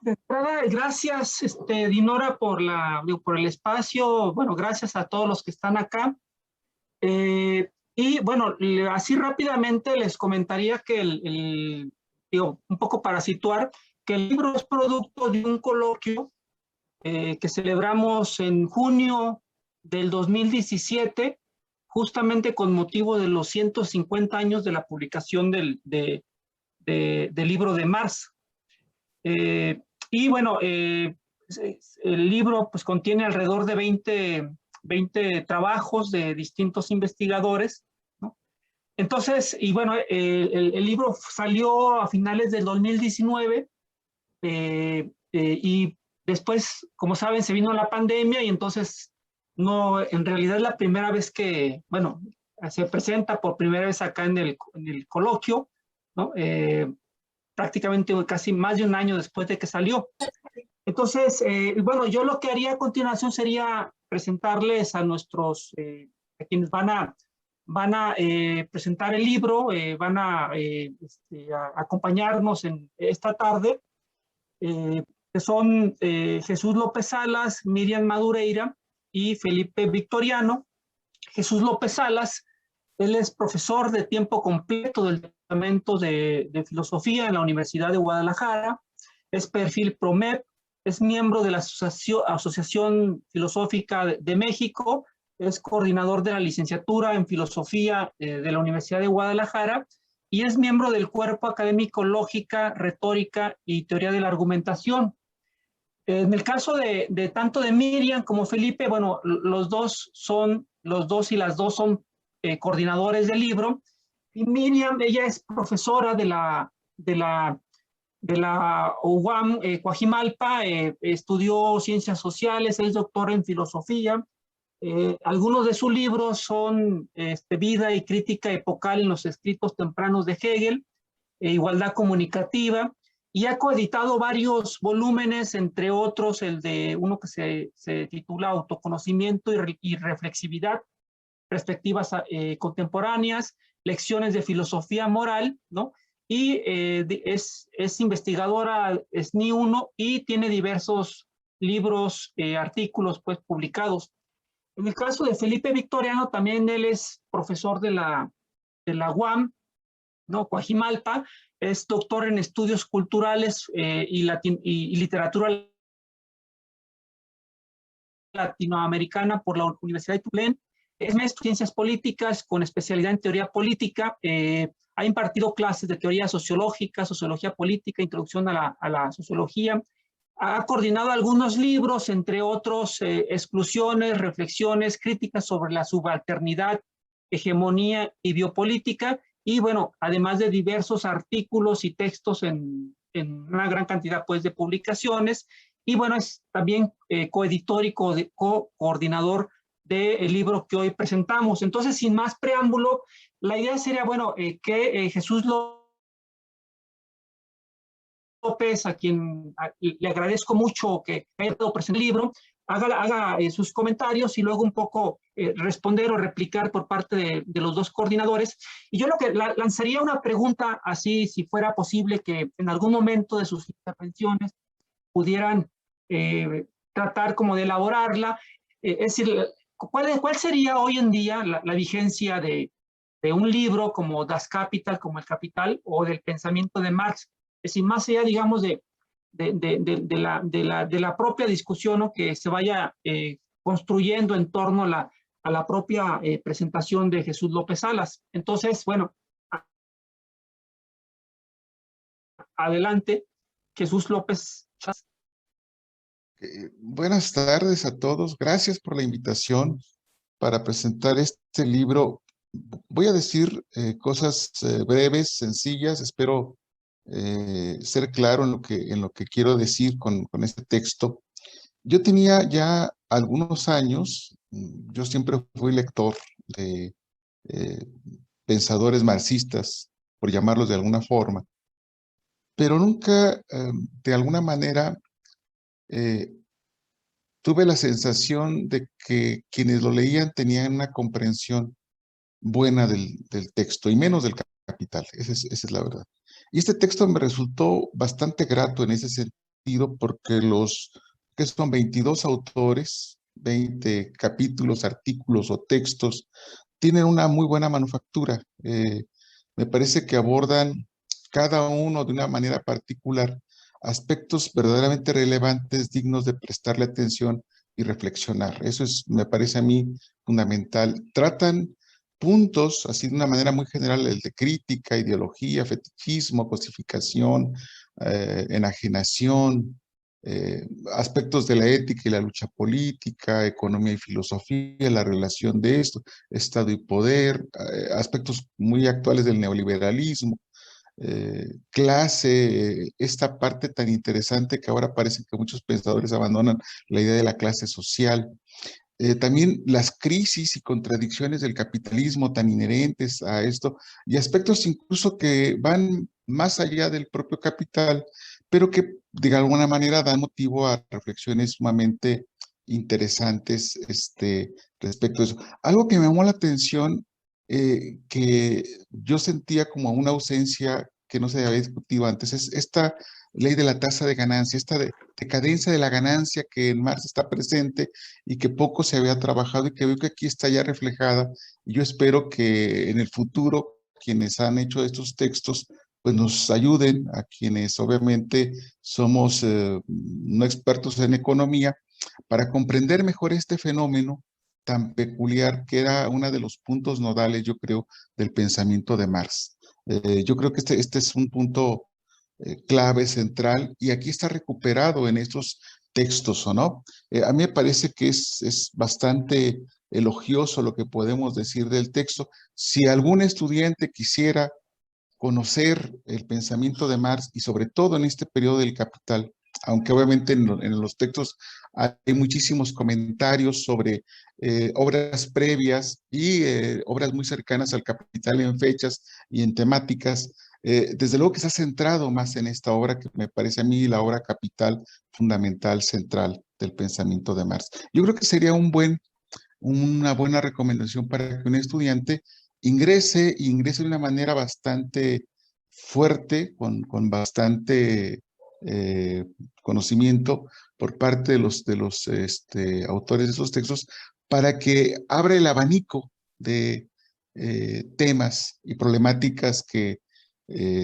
De entrada, gracias, Dinora, por el espacio. Bueno, gracias a todos los que están acá. Y bueno, así rápidamente les comentaría que un poco para situar, que el libro es producto de un coloquio que celebramos en junio del 2017, justamente con motivo de los 150 años de la publicación del libro de Marx. Eh, y bueno, el libro pues contiene alrededor de 20 trabajos de distintos investigadores, ¿no? Entonces, y bueno, el libro salió a finales del 2019 y después, como saben, se vino la pandemia y entonces no, en realidad es la primera vez que, bueno, se presenta por primera vez acá en el coloquio, ¿no? Prácticamente casi más de un año después de que salió. Entonces, bueno, yo lo que haría a continuación sería presentarles a quienes van a presentar el libro, van a acompañarnos en esta tarde, que son Jesús López Salas, Miriam Madureira y Felipe Victoriano. Jesús López Salas, él es profesor de tiempo completo del Departamento de Filosofía en la Universidad de Guadalajara, es perfil PROMEP, es miembro de la Asociación Filosófica de México, es coordinador de la licenciatura en Filosofía de la Universidad de Guadalajara y es miembro del cuerpo académico Lógica, Retórica y Teoría de la Argumentación. En el caso de tanto de Miriam como Felipe, bueno, los dos y las dos son coordinadores del libro. Y Miriam, ella es profesora de la UAM Coajimalpa, estudió ciencias sociales, es doctora en filosofía. Algunos de sus libros son Vida y crítica epocal en los escritos tempranos de Hegel, Igualdad comunicativa, y ha coeditado varios volúmenes, entre otros el de uno que se titula Autoconocimiento y reflexividad, perspectivas contemporáneas, lecciones de filosofía moral, ¿no? Y es investigadora SNI 1 y tiene diversos libros, artículos pues publicados. En el caso de Felipe Victoriano, también él es profesor de la UAM, ¿no? Coajimalpa, es doctor en estudios culturales y literatura latinoamericana por la Universidad de Tulane, es maestro en ciencias políticas con especialidad en teoría política, ha impartido clases de teoría sociológica, sociología política, introducción a la sociología, ha coordinado algunos libros, entre otros Exclusiones, Reflexiones, Críticas sobre la Subalternidad, Hegemonía y Biopolítica, y bueno, además de diversos artículos y textos en una gran cantidad pues de publicaciones, y bueno, es también coeditor y coordinador del libro que hoy presentamos. Entonces, sin más preámbulo, la idea sería, bueno, que Jesús López, a quien le agradezco mucho que haya dado presente el libro, haga sus comentarios y luego un poco responder o replicar por parte de los dos coordinadores. Y yo lo que lanzaría una pregunta así, si fuera posible, que en algún momento de sus intervenciones pudieran tratar como de elaborarla. Es decir, ¿cuál sería hoy en día la vigencia de un libro como Das Kapital, como El Capital, o del pensamiento de Marx? Es decir, más allá, digamos, de la propia discusión, ¿no?, que se vaya construyendo en torno a la propia presentación de Jesús López Salas. Entonces, bueno, adelante, Jesús López Salas. Buenas tardes a todos. Gracias por la invitación para presentar este libro. Voy a decir cosas breves, sencillas. Espero ser claro en lo que quiero decir con este texto. Yo tenía ya algunos años, yo siempre fui lector de eh, pensadores marxistas, por llamarlos de alguna forma, pero nunca, de alguna manera, eh, tuve la sensación de que quienes lo leían tenían una comprensión buena del texto y menos del Capital. Esa es la verdad. Y este texto me resultó bastante grato en ese sentido, sentido porque que son 22 autores, 20 capítulos, artículos o textos, tienen una muy buena manufactura. Me parece que abordan cada uno de una manera particular aspectos verdaderamente relevantes, dignos de prestarle atención y reflexionar. Eso es, me parece a mí, fundamental. Tratan puntos, así de una manera muy general, el de crítica, ideología, fetichismo, cosificación, enajenación, aspectos de la ética y la lucha política, economía y filosofía, la relación de esto, Estado y poder, aspectos muy actuales del neoliberalismo, clase, esta parte tan interesante que ahora parece que muchos pensadores abandonan, la idea de la clase social. También las crisis y contradicciones del capitalismo tan inherentes a esto y aspectos incluso que van más allá del propio capital, pero que de alguna manera dan motivo a reflexiones sumamente interesantes respecto a eso. Algo que me llamó la atención, que yo sentía como una ausencia que no se había discutido antes, es esta ley de la tasa de ganancia, esta decadencia de la ganancia que en Marx está presente y que poco se había trabajado y que veo que aquí está ya reflejada. Y yo espero que en el futuro quienes han hecho estos textos pues nos ayuden a quienes obviamente somos no expertos en economía para comprender mejor este fenómeno tan peculiar que era uno de los puntos nodales, yo creo, del pensamiento de Marx. Yo creo que este es un punto clave, central, y aquí está recuperado en estos textos, ¿o no? A mí me parece que es bastante elogioso lo que podemos decir del texto. Si algún estudiante quisiera conocer el pensamiento de Marx y sobre todo en este periodo del Capital, aunque obviamente en los textos hay muchísimos comentarios sobre obras previas y obras muy cercanas al Capital en fechas y en temáticas. Desde luego que se ha centrado más en esta obra que me parece a mí la obra capital fundamental, central del pensamiento de Marx. Yo creo que sería una buena recomendación para que un estudiante ingrese de una manera bastante fuerte, con bastante eh, conocimiento por parte de los autores de esos textos, para que abra el abanico de temas y problemáticas que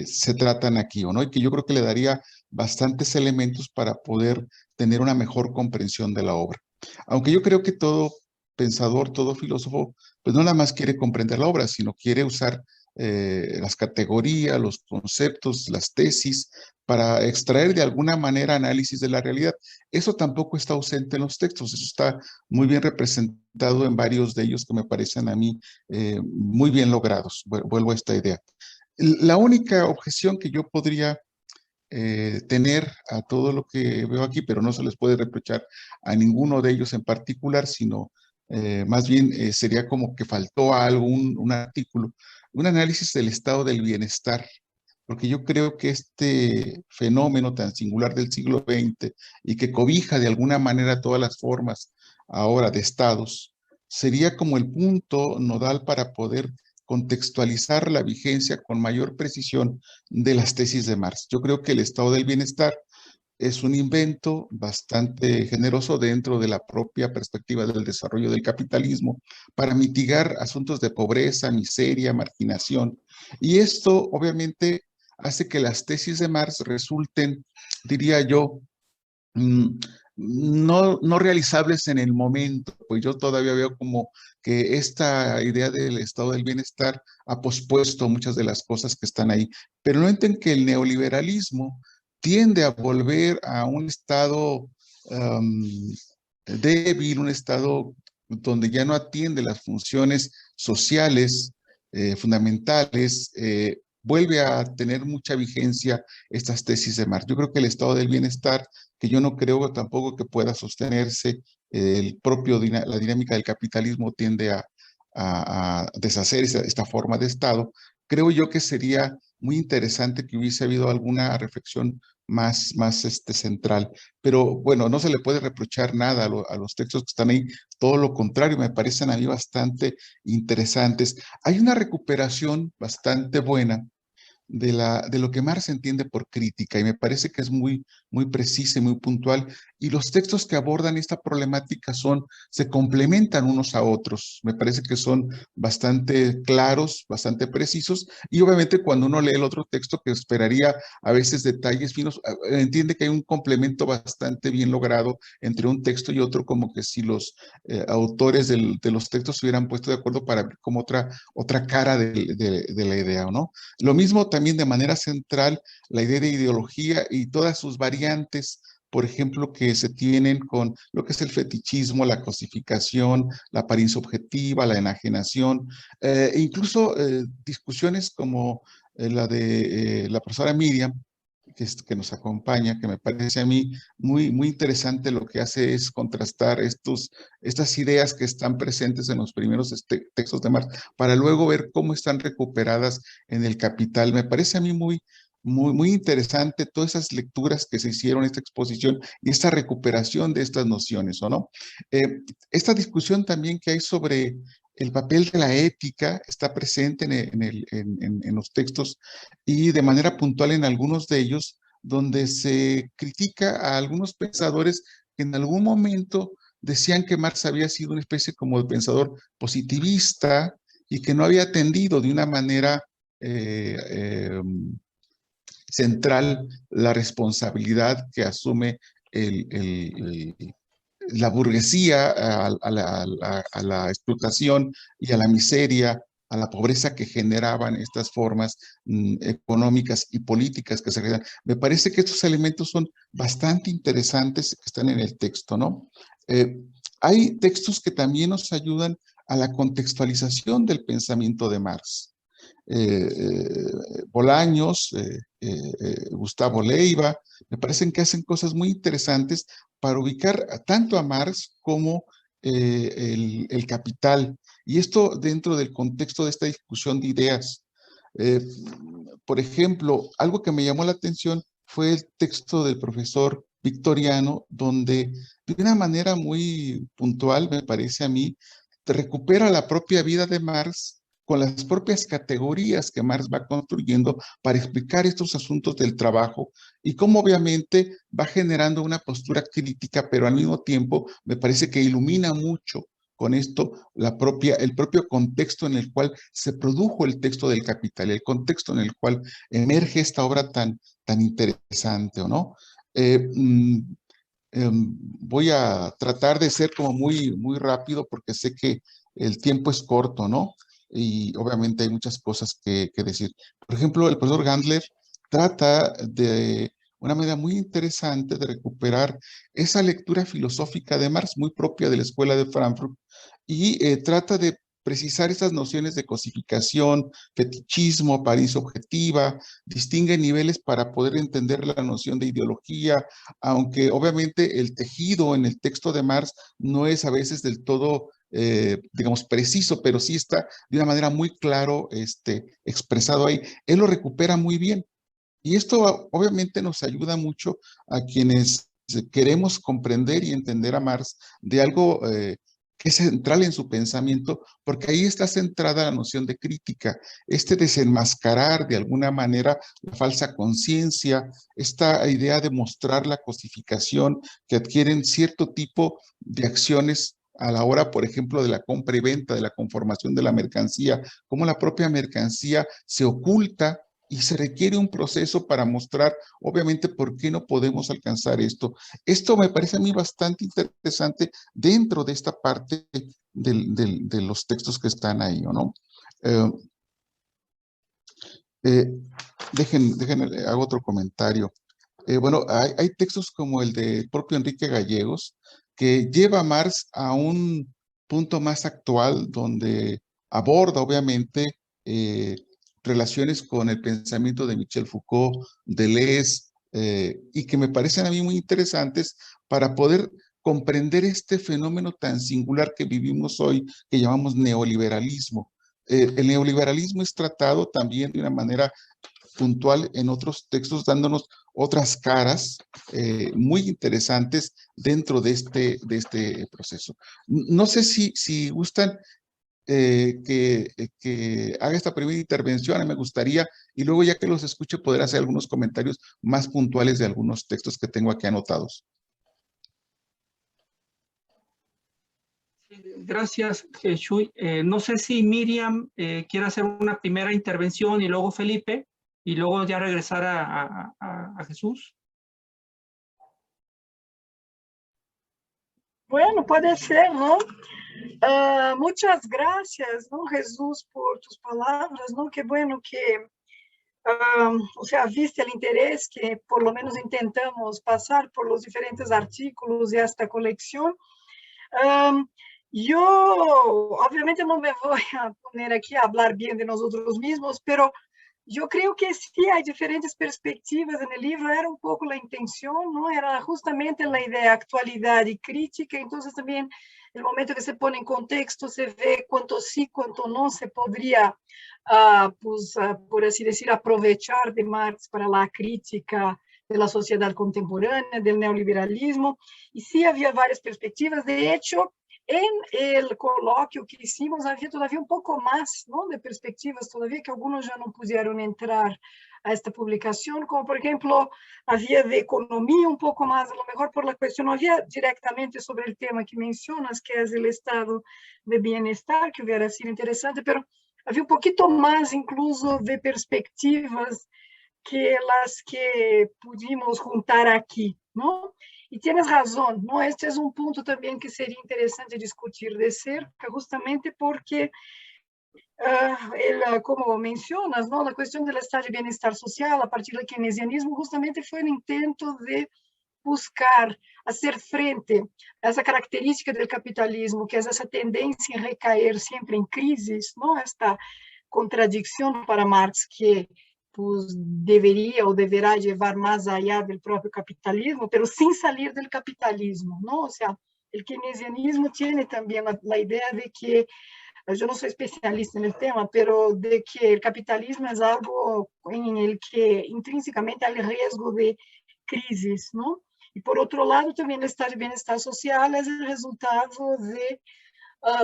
se tratan aquí, ¿o no? Y que yo creo que le daría bastantes elementos para poder tener una mejor comprensión de la obra. Aunque yo creo que todo pensador, todo filósofo, pues no nada más quiere comprender la obra, sino quiere usar las categorías, los conceptos, las tesis, para extraer de alguna manera análisis de la realidad. Eso tampoco está ausente en los textos, eso está muy bien representado en varios de ellos que me parecen a mí muy bien logrados. Vuelvo a esta idea. La única objeción que yo podría tener a todo lo que veo aquí, pero no se les puede reprochar a ninguno de ellos en particular, sino más bien sería como que faltó algo, un artículo, un análisis del estado del bienestar, porque yo creo que este fenómeno tan singular del siglo XX y que cobija de alguna manera todas las formas ahora de estados, sería como el punto nodal para poder contextualizar la vigencia con mayor precisión de las tesis de Marx. Yo creo que el estado del bienestar es un invento bastante generoso dentro de la propia perspectiva del desarrollo del capitalismo para mitigar asuntos de pobreza, miseria, marginación. Y esto obviamente hace que las tesis de Marx resulten, diría yo, mm, no realizables en el momento, pues yo todavía veo como que esta idea del estado del bienestar ha pospuesto muchas de las cosas que están ahí, pero no entienden que el neoliberalismo tiende a volver a un estado débil, un estado donde ya no atiende las funciones sociales fundamentales, vuelve a tener mucha vigencia estas tesis de Marx. Yo creo que el estado del bienestar, que yo no creo tampoco que pueda sostenerse, la dinámica del capitalismo tiende a deshacer esta forma de estado. Creo yo que sería muy interesante que hubiese habido alguna reflexión más central. Pero bueno, no se le puede reprochar nada a los textos que están ahí, todo lo contrario, me parecen a mí bastante interesantes. Hay una recuperación bastante buena de lo que Marx entiende por crítica, y me parece que es muy precisa y muy puntual, y los textos que abordan esta problemática se complementan unos a otros, me parece que son bastante claros, bastante precisos, y obviamente cuando uno lee el otro texto que esperaría a veces detalles finos, entiende que hay un complemento bastante bien logrado entre un texto y otro, como que si los autores de los textos se hubieran puesto de acuerdo para ver como otra cara de la idea, ¿no? Lo mismo también de manera central, la idea de ideología y todas sus variantes, por ejemplo, que se tienen con lo que es el fetichismo, la cosificación, la apariencia objetiva, la enajenación, e incluso discusiones como la de la profesora Miriam, que nos acompaña, que me parece a mí muy interesante. Lo que hace es contrastar estas ideas que están presentes en los primeros textos de Marx, para luego ver cómo están recuperadas en el Capital. Me parece a mí muy interesante todas esas lecturas que se hicieron, esta exposición y esta recuperación de estas nociones, ¿o no? Esta discusión también que hay sobre el papel de la ética está presente en los textos y de manera puntual en algunos de ellos, donde se critica a algunos pensadores que en algún momento decían que Marx había sido una especie como de pensador positivista y que no había atendido de una manera central la responsabilidad que asume la burguesía a la explotación y a la miseria, a la pobreza que generaban estas formas económicas y políticas que se generan. Me parece que estos elementos son bastante interesantes que están en el texto, ¿no? Hay textos que también nos ayudan a la contextualización del pensamiento de Marx. Bolaños, Gustavo Leiva, me parecen que hacen cosas muy interesantes para ubicar tanto a Marx como el Capital. Y esto dentro del contexto de esta discusión de ideas. Eh, por ejemplo, algo que me llamó la atención fue el texto del profesor Victoriano, donde de una manera muy puntual, me parece a mí, recupera la propia vida de Marx con las propias categorías que Marx va construyendo para explicar estos asuntos del trabajo y cómo obviamente va generando una postura crítica, pero al mismo tiempo me parece que ilumina mucho con esto el propio contexto en el cual se produjo el texto del Capital, el contexto en el cual emerge esta obra tan interesante, ¿o no? Voy a tratar de ser como muy rápido porque sé que el tiempo es corto, ¿no? Y obviamente hay muchas cosas que decir. Por ejemplo, el profesor Gandler trata de una manera muy interesante de recuperar esa lectura filosófica de Marx, muy propia de la Escuela de Frankfurt, y trata de precisar estas nociones de cosificación, fetichismo, apariencia objetiva, distingue niveles para poder entender la noción de ideología, aunque obviamente el tejido en el texto de Marx no es a veces del todo, digamos, preciso, pero sí está de una manera muy claro expresado ahí. Él lo recupera muy bien. Y esto obviamente nos ayuda mucho a quienes queremos comprender y entender a Marx de algo que es central en su pensamiento, porque ahí está centrada la noción de crítica, desenmascarar de alguna manera la falsa conciencia, esta idea de mostrar la cosificación que adquieren cierto tipo de acciones a la hora, por ejemplo, de la compra y venta, de la conformación de la mercancía, cómo la propia mercancía se oculta y se requiere un proceso para mostrar, obviamente, por qué no podemos alcanzar esto. Esto me parece a mí bastante interesante dentro de esta parte de los textos que están ahí, ¿o no? Eh, eh, hago otro comentario. Bueno, hay textos como el del propio Enrique Gallegos, que lleva a Marx a un punto más actual, donde aborda, obviamente, eh, relaciones con el pensamiento de Michel Foucault, Deleuze, y que me parecen a mí muy interesantes para poder comprender este fenómeno tan singular que vivimos hoy, que llamamos neoliberalismo. El neoliberalismo es tratado también de una manera puntual en otros textos, dándonos otras caras muy interesantes dentro de este proceso. No sé si gustan, que haga esta primera intervención. Me gustaría, y luego ya que los escuche, poder hacer algunos comentarios más puntuales de algunos textos que tengo aquí anotados. Gracias, Chuy. No sé si Miriam quiere hacer una primera intervención y luego Felipe, y luego ya regresar a Jesús. Bueno, puede ser, ¿no? Muchas gracias, ¿no, Jesús, por tus palabras, ¿no? Qué bueno que, o sea, viste el interés que por lo menos intentamos pasar por los diferentes artículos de esta colección. Yo, obviamente, no me voy a poner aquí a hablar bien de nosotros mismos, pero yo creo que sí hay diferentes perspectivas en el libro. Era un poco la intención, ¿no? Era justamente la idea actualidad y crítica. Entonces también el momento que se pone en contexto se ve cuánto sí, cuánto no se podría, por así decir, aprovechar de Marx para la crítica de la sociedad contemporánea, del neoliberalismo. Y sí había varias perspectivas. De hecho, en el coloquio que hicimos había todavía un poco más, ¿no?, de perspectivas, todavía que algunos ya no pudieron entrar a esta publicación, como por ejemplo había de economía un poco más, a lo mejor por la cuestión, no había directamente sobre el tema que mencionas, que es el estado de bienestar, que hubiera sido interesante, pero había un poquito más incluso de perspectivas que las que pudimos juntar aquí, ¿no? Y tienes razón, ¿no? Este es un punto también que sería interesante discutir de cerca, justamente porque, como mencionas, ¿no?, la cuestión del estado de bienestar social a partir del keynesianismo justamente fue un intento de buscar hacer frente a esa característica del capitalismo, que es esa tendencia a recaer siempre en crisis, ¿no? Esta contradicción para Marx que pues debería o deberá llevar más allá del propio capitalismo, pero sin salir del capitalismo, ¿no? O sea, el keynesianismo tiene también la idea de que, yo no soy especialista en el tema, pero de que el capitalismo es algo en el que intrínsecamente hay riesgo de crisis, ¿no? Y por otro lado, también el estado de bienestar social es el resultado de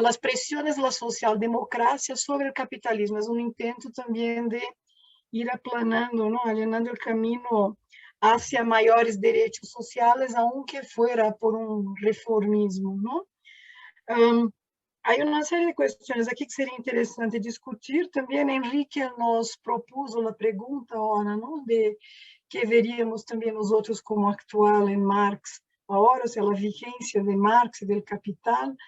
las presiones de la socialdemocracia sobre el capitalismo. Es un intento también de ir aplanando, ¿no?, allanando el camino hacia mayores derechos sociales, aunque fuera por un reformismo, ¿no? Hay una serie de cuestiones aquí que sería interesante discutir. También Enrique nos propuso la pregunta ahora, ¿no?, de que veríamos también nosotros como actual en Marx ahora, o sea, la vigencia de Marx y del capital.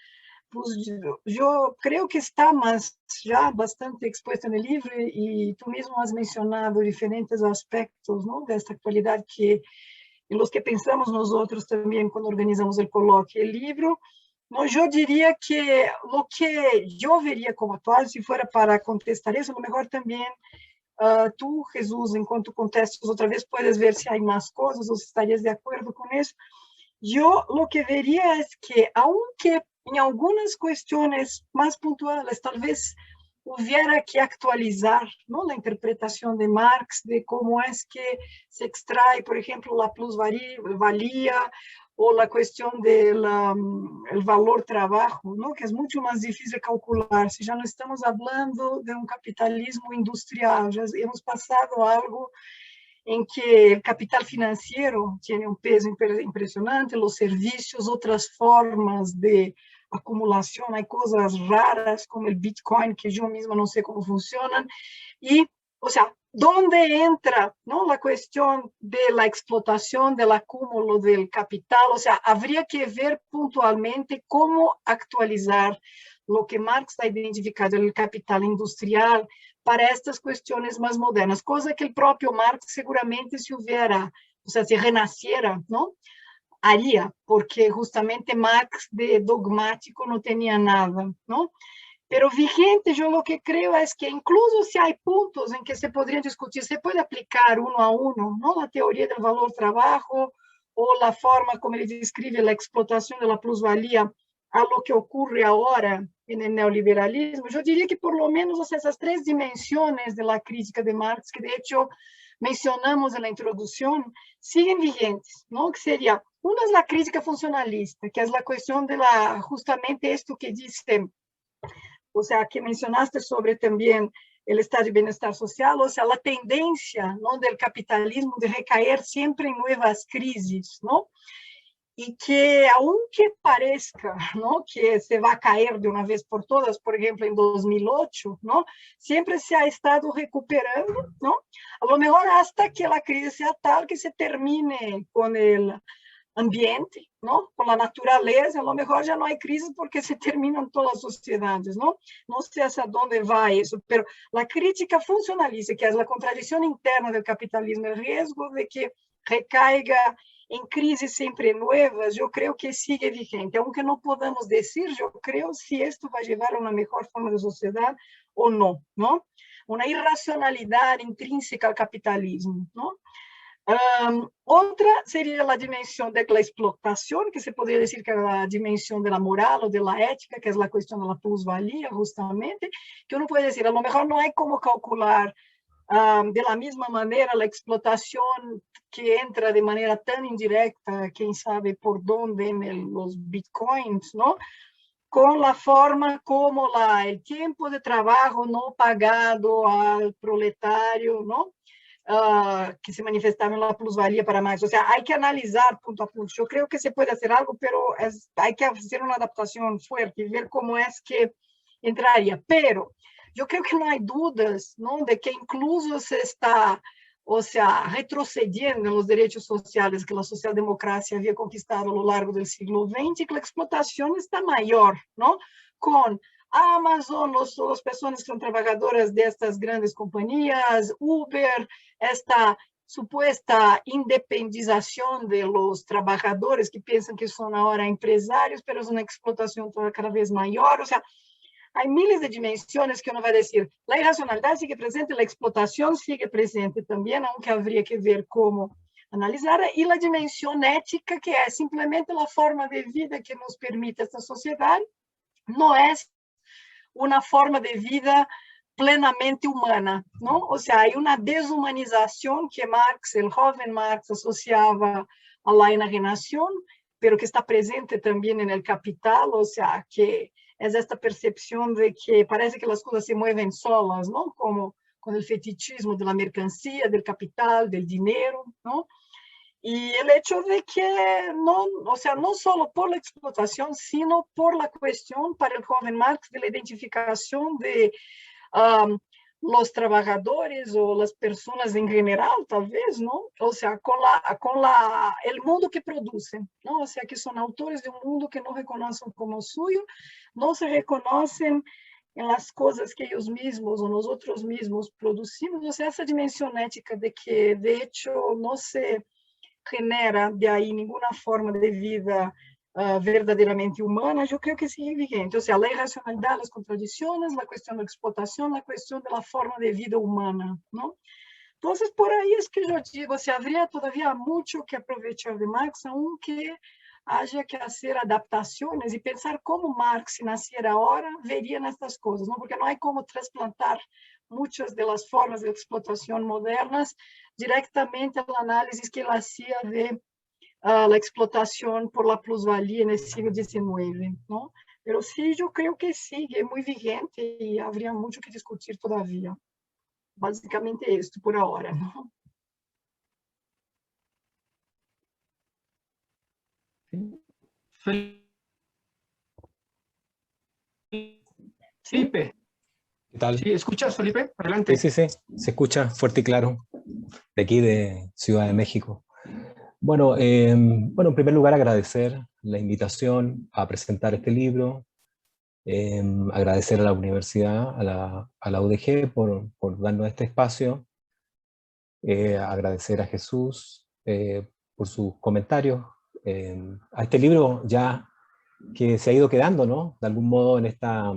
Pues yo creo que está más ya bastante expuesto en el libro y tú mismo has mencionado diferentes aspectos, ¿no?, de esta actualidad que, en los que pensamos nosotros también cuando organizamos el coloquio. El libro, no, yo diría que lo que yo vería como actual, si fuera para contestar eso, a lo mejor también tú, Jesús, en cuanto contestes otra vez, puedes ver si hay más cosas o si estarías de acuerdo con eso. Yo lo que vería es que, aunque en algunas cuestiones más puntuales tal vez hubiera que actualizar, ¿no?, la interpretación de Marx, de cómo es que se extrae, por ejemplo, la plusvalía o la cuestión del el valor trabajo, ¿no?, que es mucho más difícil de calcular. Si ya no estamos hablando de un capitalismo industrial, ya hemos pasado a algo en que el capital financiero tiene un peso impresionante, los servicios, otras formas de acumulación, hay cosas raras como el Bitcoin que yo misma no sé cómo funcionan, y, o sea, ¿dónde entra, no, la cuestión de la explotación, del acúmulo del capital? O sea, habría que ver puntualmente cómo actualizar lo que Marx ha identificado, el capital industrial, para estas cuestiones más modernas, cosa que el propio Marx seguramente si hubiera, o sea, si renaciera, ¿no?, haría, porque justamente Marx de dogmático no tenía nada, ¿no? Pero vigente, yo lo que creo es que incluso si hay puntos en que se podrían discutir, se puede aplicar uno a uno, ¿no?, la teoría del valor trabajo o la forma como él describe la explotación de la plusvalía a lo que ocurre ahora en el neoliberalismo. Yo diría que por lo menos, o sea, esas tres dimensiones de la crítica de Marx, que de hecho mencionamos en la introducción, siguen vigentes, ¿no? Que sería, una es la crítica funcionalista, que es la cuestión de justamente esto que dice o sea, que mencionaste sobre también el estado de bienestar social, o sea, la tendencia, ¿no?, del capitalismo de recaer siempre en nuevas crisis, ¿no? Y que aunque parezca, ¿no?, que se va a caer de una vez por todas, por ejemplo, en 2008, ¿no?, siempre se ha estado recuperando, ¿no?, a lo mejor hasta que la crisis sea tal que se termine con el ambiente, ¿no?, con la naturaleza, a lo mejor ya no hay crisis porque se terminan todas las sociedades, ¿no? No sé hasta dónde va eso, pero la crítica funcionalista, que es la contradicción interna del capitalismo, el riesgo de que recaiga en crisis siempre nuevas, yo creo que sigue vigente, aunque no podamos decir, yo creo, si esto va a llevar a una mejor forma de sociedad o no, ¿no? Una irracionalidad intrínseca al capitalismo, ¿no? Otra sería la dimensión de la explotación, que se podría decir que es la dimensión de la moral o de la ética, que es la cuestión de la plusvalía, justamente, que uno puede decir, a lo mejor no hay cómo calcular de la misma manera la explotación que entra de manera tan indirecta, quién sabe por dónde, en los bitcoins, ¿no?, con la forma como el tiempo de trabajo no pagado al proletario, ¿no?, que se manifestaba en la plusvalía para Marx. O sea, hay que analizar punto a punto. Yo creo que se puede hacer algo, pero hay que hacer una adaptación fuerte y ver cómo es que entraría. Pero yo creo que no hay dudas, ¿no?, de que incluso se está, o sea, retrocediendo en los derechos sociales que la socialdemocracia había conquistado a lo largo del siglo XX y que la explotación está mayor, ¿no?, con Amazon, las personas que son trabajadoras de estas grandes compañías, Uber, esta supuesta independización de los trabajadores que piensan que son ahora empresarios, pero es una explotación cada vez mayor. O sea, hay miles de dimensiones que uno va a decir, la irracionalidad sigue presente, la explotación sigue presente también, aunque habría que ver cómo analizar, y la dimensión ética, que es simplemente la forma de vida que nos permite esta sociedad, no es una forma de vida plenamente humana, ¿no? O sea, hay una deshumanización que Marx, el joven Marx, asociaba a la enajenación, pero que está presente también en el Capital, o sea, que es esta percepción de que parece que las cosas se mueven solas, ¿no?, como con el fetichismo de la mercancía, del capital, del dinero, ¿no? Y el hecho de que no, o sea, no solo por la explotación, sino por la cuestión para el joven Marx de la identificación de los trabajadores o las personas en general, tal vez, ¿no? O sea, con el mundo que producen, ¿no? O sea, que son autores de un mundo que no reconocen como suyo, no se reconocen en las cosas que ellos mismos o nosotros mismos producimos. O sea, esa dimensión ética de que, de hecho, no se genera de ahí ninguna forma de vida verdaderamente humana, yo creo que sigue vigente. O sea, la irracionalidad, las contradicciones, la cuestión de la explotación, la cuestión de la forma de vida humana, ¿no? Entonces, por ahí es que yo digo, o sea, habría todavía mucho que aprovechar de Marx, aunque haya que hacer adaptaciones y pensar cómo Marx, si naciera ahora, verían estas cosas, ¿no? Porque no hay cómo trasplantar muchas de las formas de explotación modernas directamente al análisis que él hacía de la explotación por la plusvalía en el siglo XIX, ¿no? Pero sí, yo creo que sigue muy vigente y habría mucho que discutir todavía. Básicamente esto por ahora, ¿no? ¿Sí? Felipe, ¿Qué tal? ¿sí escuchas, Felipe? Adelante. Sí, se escucha fuerte y claro, de aquí de Ciudad de México. Bueno, en primer lugar agradecer la invitación a presentar este libro, agradecer a la universidad, a la UDG por darnos este espacio, agradecer a Jesús por sus comentarios, a este libro ya que se ha ido quedando, ¿no?, de algún modo en esta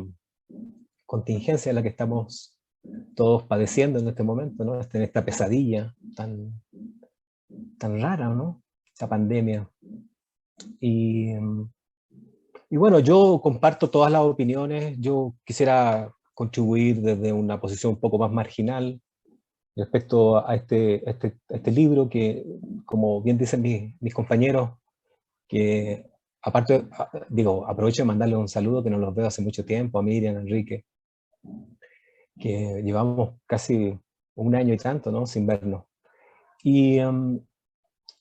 contingencia en la que estamos todos padeciendo en este momento, ¿no?, en esta pesadilla tan rara, ¿no?, esta pandemia. Y bueno, yo comparto todas las opiniones. Yo quisiera contribuir desde una posición un poco más marginal respecto a este libro que, como bien dicen mis compañeros, que aparte, digo, aprovecho de mandarle un saludo que no los veo hace mucho tiempo, a Miriam, a Enrique, que llevamos casi un año y tanto, ¿no?, sin vernos. Y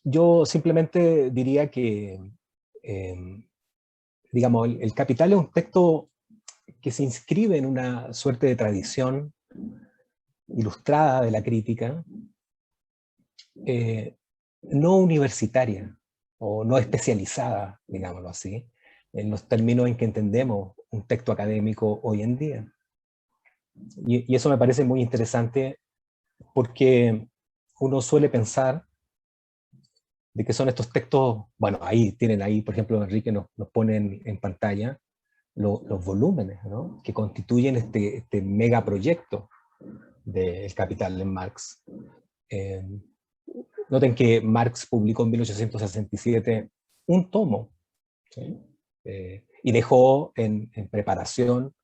yo simplemente diría que, digamos, el Capital es un texto que se inscribe en una suerte de tradición ilustrada de la crítica, no universitaria o no especializada, digámoslo así, en los términos en que entendemos un texto académico hoy en día. Y eso me parece muy interesante porque uno suele pensar de que son estos textos, bueno, ahí tienen, ahí por ejemplo Enrique nos pone en pantalla los volúmenes, ¿no?, que constituyen este megaproyecto del Capital en Marx. Noten que Marx publicó en 1867 un tomo, ¿sí?, y dejó en preparación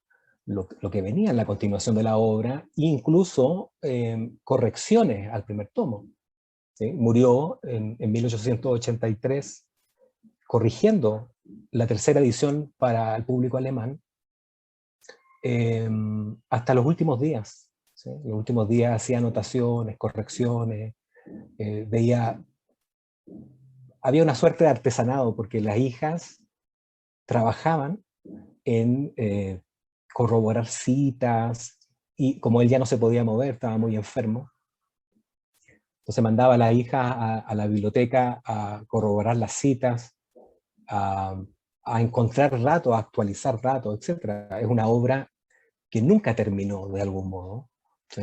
lo que venía en la continuación de la obra, incluso correcciones al primer tomo, ¿sí? Murió en 1883 corrigiendo la tercera edición para el público alemán hasta los últimos días, ¿sí? Los últimos días hacía anotaciones, correcciones, había una suerte de artesanado porque las hijas trabajaban en corroborar citas, y como él ya no se podía mover, estaba muy enfermo, entonces mandaba a la hija a la biblioteca a corroborar las citas, a encontrar datos, a actualizar datos, etc. Es una obra que nunca terminó de algún modo, ¿sí?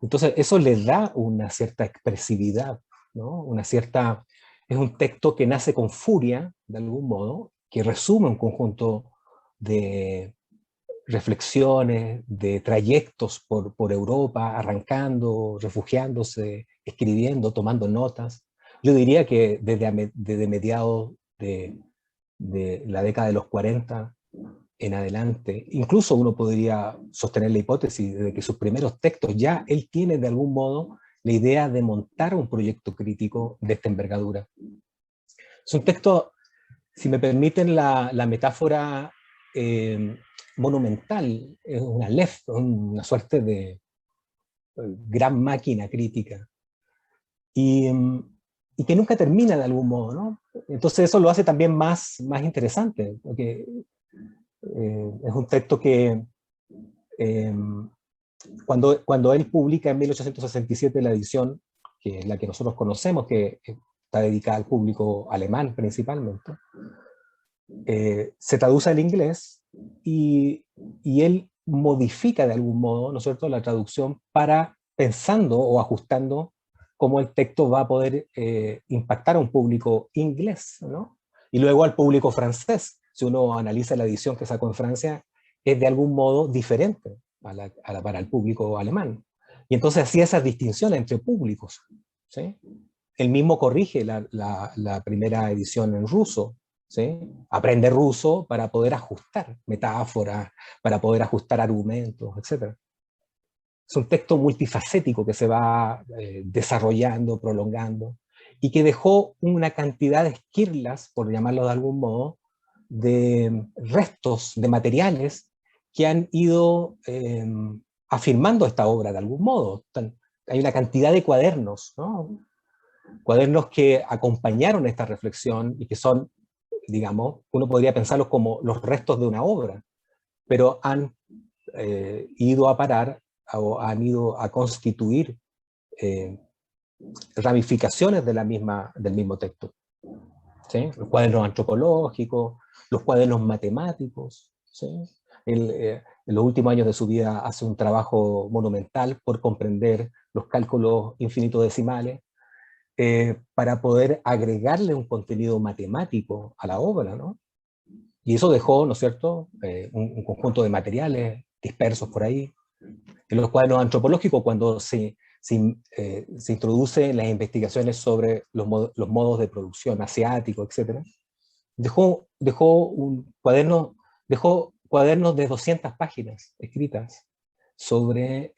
Entonces eso le da una cierta expresividad, ¿no? Es un texto que nace con furia, de algún modo, que resume un conjunto de reflexiones, de trayectos por Europa, arrancando, refugiándose, escribiendo, tomando notas. Yo diría que desde mediados de la década de los 40 en adelante, incluso uno podría sostener la hipótesis de que sus primeros textos ya él tiene de algún modo la idea de montar un proyecto crítico de esta envergadura. Es un texto, si me permiten la metáfora monumental, es una una suerte de gran máquina crítica, y que nunca termina de algún modo, ¿no? Entonces eso lo hace también más interesante, porque es un texto que cuando él publica en 1867 la edición, que es la que nosotros conocemos, que está dedicada al público alemán principalmente, se traduce al inglés y él modifica de algún modo, ¿no es cierto?, la traducción pensando o ajustando cómo el texto va a poder impactar a un público inglés, ¿no?, y luego al público francés. Si uno analiza la edición que sacó en Francia, es de algún modo diferente para el público alemán. Y entonces hacía esas distinciones entre públicos, ¿sí? Él mismo corrige la primera edición en ruso, ¿sí? Aprende ruso para poder ajustar metáforas, para poder ajustar argumentos, etc. Es un texto multifacético que se va desarrollando, prolongando, y que dejó una cantidad de esquirlas, por llamarlo de algún modo, de restos, de materiales que han ido afirmando esta obra de algún modo. Hay una cantidad de cuadernos, ¿no?, cuadernos que acompañaron esta reflexión y que son, digamos, uno podría pensarlos como los restos de una obra, pero han ido a parar o han ido a constituir ramificaciones del mismo texto, ¿sí? Los cuadernos antropológicos, los cuadernos matemáticos, ¿sí? En los últimos años de su vida hace un trabajo monumental por comprender los cálculos infinitodesimales, para poder agregarle un contenido matemático a la obra, ¿no? Y eso dejó, ¿no es cierto?, un conjunto de materiales dispersos por ahí. En los cuadernos antropológicos, cuando se introducen las investigaciones sobre los modos de producción asiáticos, etc., dejó cuadernos de 200 páginas escritas sobre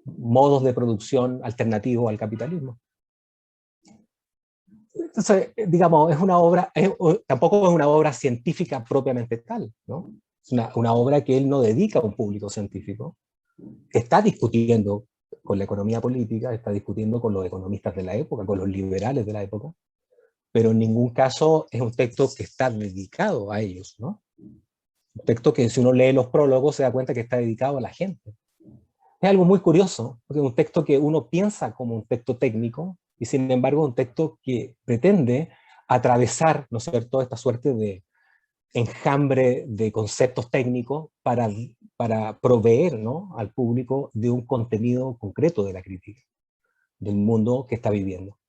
modos de producción alternativos al capitalismo. Entonces, digamos, es una obra, tampoco es una obra científica propiamente tal, ¿no? Es una obra que él no dedica a un público científico. Está discutiendo con la economía política, está discutiendo con los economistas de la época, con los liberales de la época, pero en ningún caso es un texto que está dedicado a ellos, ¿no? Un texto que si uno lee los prólogos se da cuenta que está dedicado a la gente. Es algo muy curioso, porque es un texto que uno piensa como un texto técnico, y sin embargo un texto que pretende atravesar, ¿no es cierto?, esta suerte de enjambre de conceptos técnicos para proveer, ¿no?, al público de un contenido concreto de la crítica, del mundo que está viviendo.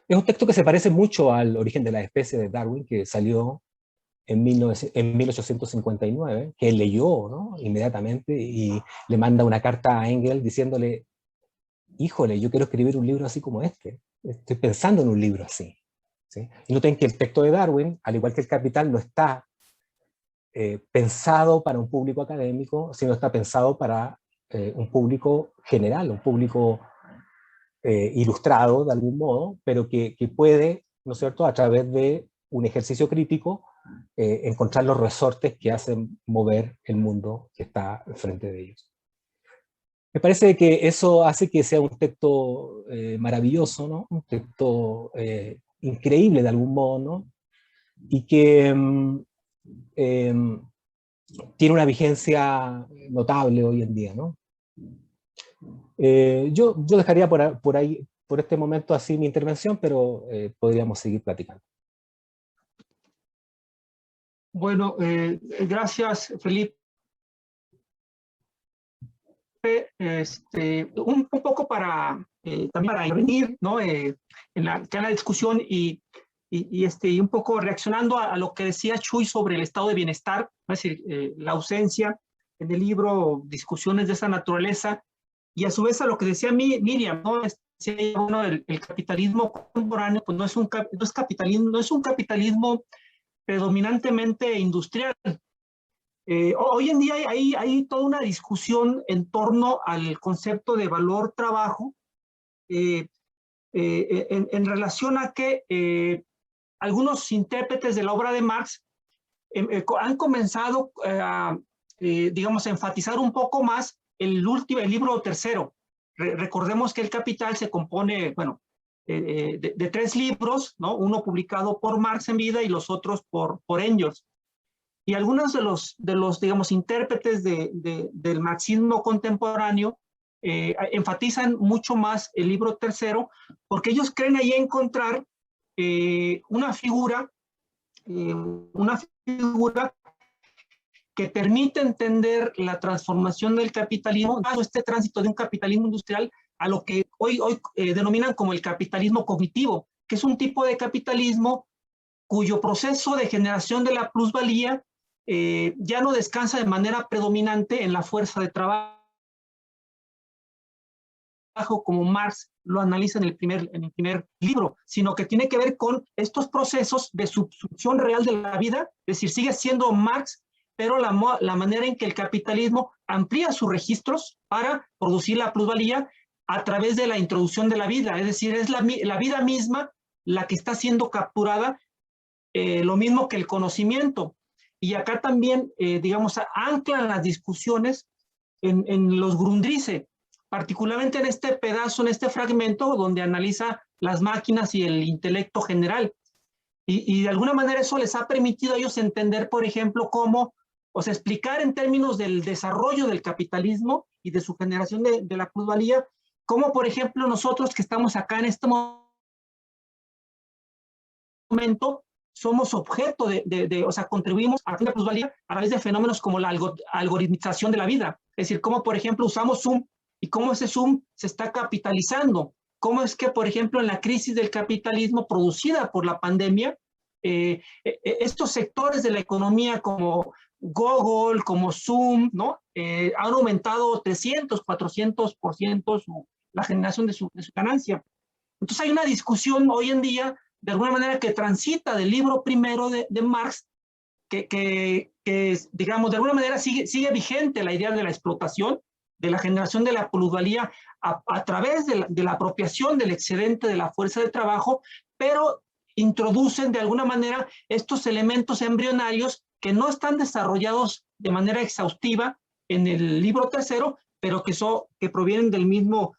Es un texto que se parece mucho al Origen de la Especie de Darwin, que salió en 1859, que él leyó, ¿no?, inmediatamente, y le manda una carta a Engels diciéndole: híjole, yo quiero escribir un libro así como este, estoy pensando en un libro así, ¿sí? Y noten que el texto de Darwin, al igual que El Capital, no está pensado para un público académico, sino está pensado para un público general, un público ilustrado de algún modo, pero que puede, ¿no es cierto?, a través de un ejercicio crítico, encontrar los resortes que hacen mover el mundo que está frente de ellos. Me parece que eso hace que sea un texto maravilloso, ¿no? Un texto increíble de algún modo, ¿no? Y que tiene una vigencia notable hoy en día, ¿no? Yo dejaría por ahí, por este momento así mi intervención, pero podríamos seguir platicando. Bueno, gracias, Felipe. Un poco para también para intervenir, ¿no?, en la discusión y un poco reaccionando a lo que decía Chuy sobre el estado de bienestar, ¿no? Es decir, la ausencia en el libro, discusiones de esa naturaleza, y a su vez a lo que decía Miriam, ¿no? Bueno, el capitalismo contemporáneo pues no es un capitalismo predominantemente industrial. Hoy en día hay toda una discusión en torno al concepto de valor trabajo en relación a que algunos intérpretes de la obra de Marx han comenzado a, digamos, a enfatizar un poco más el libro tercero. Recordemos que El Capital se compone, bueno, de 3 libros, ¿no? Uno publicado por Marx en vida y los otros por Engels. Y algunos de los digamos, intérpretes del marxismo contemporáneo enfatizan mucho más el libro tercero, porque ellos creen ahí encontrar una figura que permite entender la transformación del capitalismo, este tránsito de un capitalismo industrial a lo que hoy denominan como el capitalismo cognitivo, que es un tipo de capitalismo cuyo proceso de generación de la plusvalía ya no descansa de manera predominante en la fuerza de trabajo, como Marx lo analiza en el primer libro, sino que tiene que ver con estos procesos de subsumición real de la vida, es decir, sigue siendo Marx, pero la manera en que el capitalismo amplía sus registros para producir la plusvalía a través de la introducción de la vida, es decir, es la vida misma la que está siendo capturada, lo mismo que el conocimiento. Y acá también, digamos, anclan las discusiones en los Grundrisse, particularmente en este pedazo, en este fragmento, donde analiza las máquinas y el intelecto general. Y de alguna manera eso les ha permitido a ellos entender, por ejemplo, cómo, o sea, explicar en términos del desarrollo del capitalismo y de su generación de la plusvalía, cómo, por ejemplo, nosotros que estamos acá en este momento, somos objeto o sea, contribuimos a la plusvalía a través de fenómenos como la algoritmización de la vida. Es decir, cómo, por ejemplo, usamos Zoom y cómo ese Zoom se está capitalizando. Cómo es que, por ejemplo, en la crisis del capitalismo producida por la pandemia, estos sectores de la economía como Google, como Zoom, ¿no? Han aumentado 300, 400% la generación de su ganancia. Entonces hay una discusión hoy en día de alguna manera que transita del libro primero de Marx, que digamos, de alguna manera sigue vigente la idea de la explotación, de la generación de la plusvalía a través de la apropiación del excedente de la fuerza de trabajo, pero introducen de alguna manera estos elementos embrionarios que no están desarrollados de manera exhaustiva en el libro tercero, pero que provienen del mismo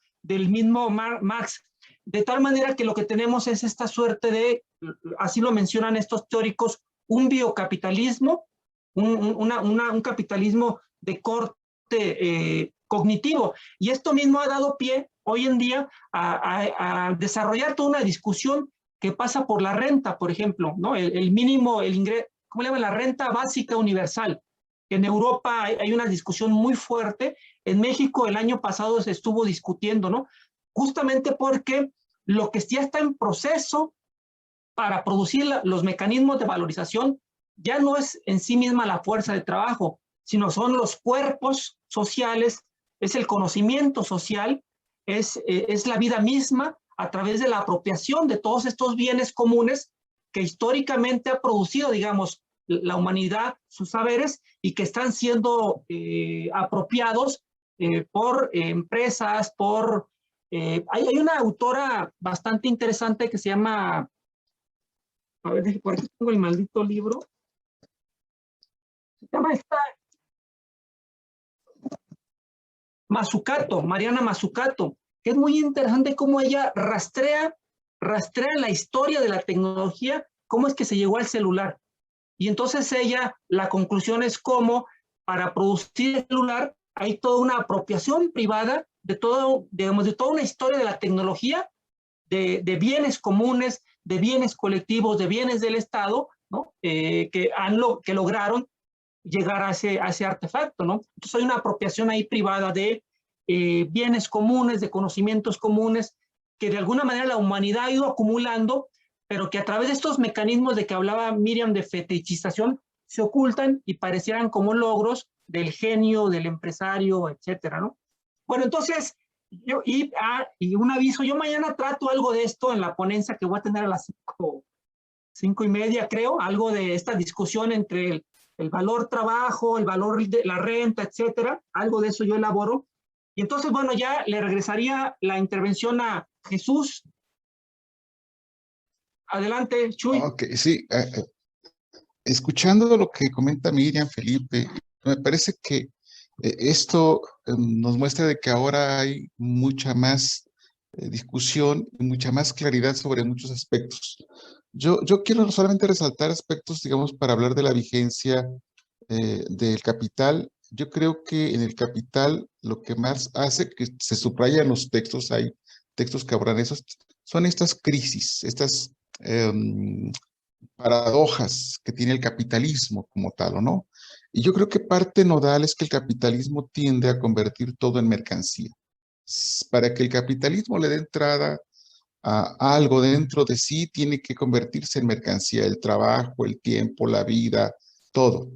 Marx. De tal manera que lo que tenemos es esta suerte de, así lo mencionan estos teóricos, un biocapitalismo, un capitalismo de corte cognitivo. Y esto mismo ha dado pie hoy en día a desarrollar toda una discusión que pasa por la renta, por ejemplo, ¿no? El mínimo, el ingreso, ¿cómo le llaman? La renta básica universal. En Europa hay una discusión muy fuerte. En México el año pasado se estuvo discutiendo, ¿no? Justamente porque lo que ya está en proceso para producir los mecanismos de valorización ya no es en sí misma la fuerza de trabajo, sino son los cuerpos sociales, es el conocimiento social, es la vida misma a través de la apropiación de todos estos bienes comunes que históricamente ha producido, digamos, la humanidad, sus saberes, y que están siendo apropiados por empresas, por... hay una autora bastante interesante que se llama... A ver, por aquí tengo el maldito libro. Se llama esta... Mazzucato, Mariana Mazzucato, que es muy interesante cómo ella rastrea la historia de la tecnología, cómo es que se llegó al celular. Y entonces ella, la conclusión es cómo para producir el celular hay toda una apropiación privada de todo, digamos, de toda una historia de la tecnología, de bienes comunes, de bienes colectivos, de bienes del Estado, ¿no? Que lograron llegar a ese artefacto, ¿no? Entonces hay una apropiación ahí privada de bienes comunes, de conocimientos comunes, que de alguna manera la humanidad ha ido acumulando, pero que a través de estos mecanismos de que hablaba Miriam de fetichización, se ocultan y parecieran como logros del genio, del empresario, etcétera, ¿no? Bueno, entonces, y un aviso, yo mañana trato algo de esto en la ponencia que voy a tener a las 5:30, creo, algo de esta discusión entre el valor trabajo, el valor de la renta, etcétera, algo de eso yo elaboro. Y entonces, bueno, ya le regresaría la intervención a Jesús. Adelante, Chuy. Ok, sí, escuchando lo que comenta Miriam, Felipe, me parece que esto nos muestra de que ahora hay mucha más discusión y mucha más claridad sobre muchos aspectos. Yo quiero solamente resaltar aspectos, digamos, para hablar de la vigencia del capital. Yo creo que en el capital lo que más hace que se subraya en los textos, hay textos que hablan esos, son estas crisis, estas paradojas que tiene el capitalismo como tal, ¿o no? Y yo creo que parte nodal es que el capitalismo tiende a convertir todo en mercancía. Para que el capitalismo le dé entrada a algo dentro de sí, tiene que convertirse en mercancía, el trabajo, el tiempo, la vida, todo.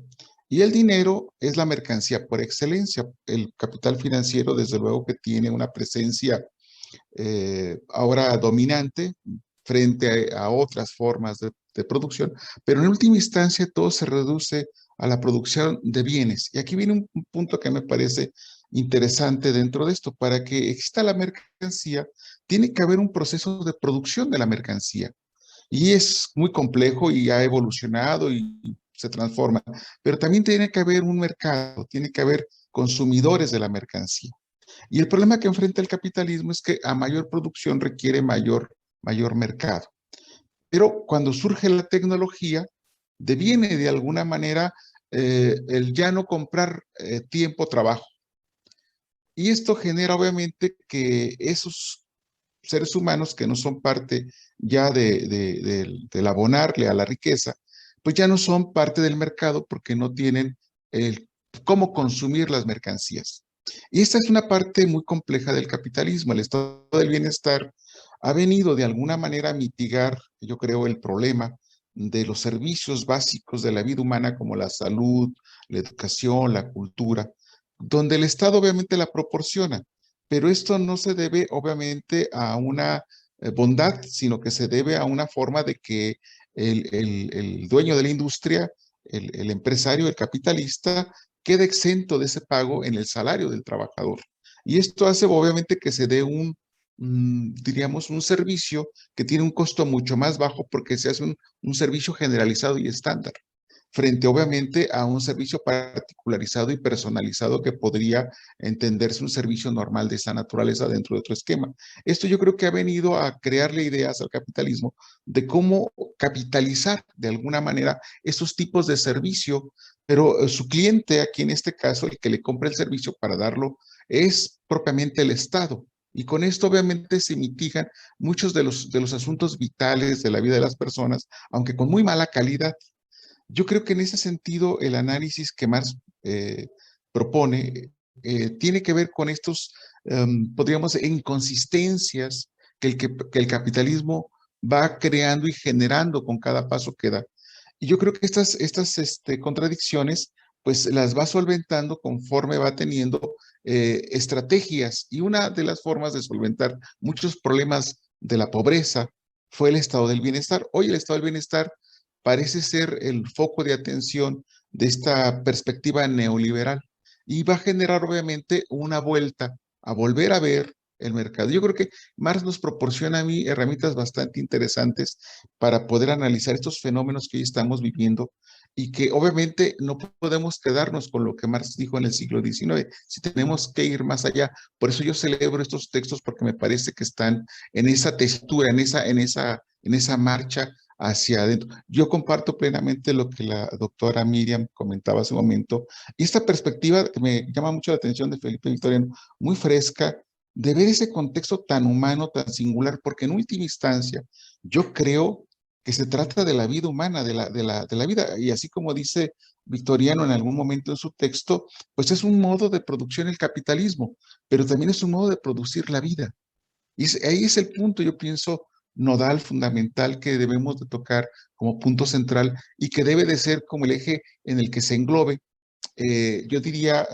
Y el dinero es la mercancía por excelencia. El capital financiero, desde luego que tiene una presencia ahora dominante frente a otras formas de producción, pero en última instancia todo se reduce a la producción de bienes. Y aquí viene un punto que me parece interesante dentro de esto. Para que exista la mercancía, tiene que haber un proceso de producción de la mercancía. Y es muy complejo y ha evolucionado y se transforma. Pero también tiene que haber un mercado, tiene que haber consumidores de la mercancía. Y el problema que enfrenta el capitalismo es que a mayor producción requiere mayor mercado. Pero cuando surge la tecnología, deviene de alguna manera el ya no comprar tiempo, trabajo. Y esto genera obviamente que esos seres humanos que no son parte ya del abonarle a la riqueza, pues ya no son parte del mercado porque no tienen cómo consumir las mercancías. Y esta es una parte muy compleja del capitalismo. El estado del bienestar ha venido de alguna manera a mitigar, yo creo, el problema de los servicios básicos de la vida humana como la salud, la educación, la cultura, donde el Estado obviamente la proporciona, pero esto no se debe obviamente a una bondad, sino que se debe a una forma de que el dueño de la industria, el empresario, el capitalista, quede exento de ese pago en el salario del trabajador. Y esto hace obviamente que se dé un diríamos, un servicio que tiene un costo mucho más bajo porque se hace un servicio generalizado y estándar, frente obviamente a un servicio particularizado y personalizado que podría entenderse un servicio normal de esa naturaleza dentro de otro esquema. Esto yo creo que ha venido a crearle ideas al capitalismo de cómo capitalizar de alguna manera esos tipos de servicio, pero su cliente, aquí en este caso, el que le compra el servicio para darlo, es propiamente el Estado. Y con esto obviamente se mitigan muchos de los asuntos vitales de la vida de las personas, aunque con muy mala calidad. Yo creo que en ese sentido el análisis que Marx propone tiene que ver con estos, podríamos, inconsistencias que el capitalismo va creando y generando con cada paso que da. Y yo creo que estas contradicciones, pues las va solventando conforme va teniendo estrategias. Y una de las formas de solventar muchos problemas de la pobreza fue el estado del bienestar. Hoy el estado del bienestar parece ser el foco de atención de esta perspectiva neoliberal y va a generar obviamente una vuelta a volver a ver el mercado. Yo creo que Marx nos proporciona a mí herramientas bastante interesantes para poder analizar estos fenómenos que hoy estamos viviendo y que obviamente no podemos quedarnos con lo que Marx dijo en el siglo XIX, si tenemos que ir más allá. Por eso yo celebro estos textos porque me parece que están en esa textura, en esa marcha hacia adentro. Yo comparto plenamente lo que la doctora Miriam comentaba hace un momento, y esta perspectiva que me llama mucho la atención de Felipe Victoriano, muy fresca, de ver ese contexto tan humano, tan singular, porque en última instancia yo creo que se trata de la vida humana, de la vida, y así como dice Victoriano en algún momento en su texto, pues es un modo de producción el capitalismo, pero también es un modo de producir la vida. Y ahí es el punto, yo pienso, nodal, fundamental, que debemos de tocar como punto central y que debe de ser como el eje en el que se englobe, yo diría,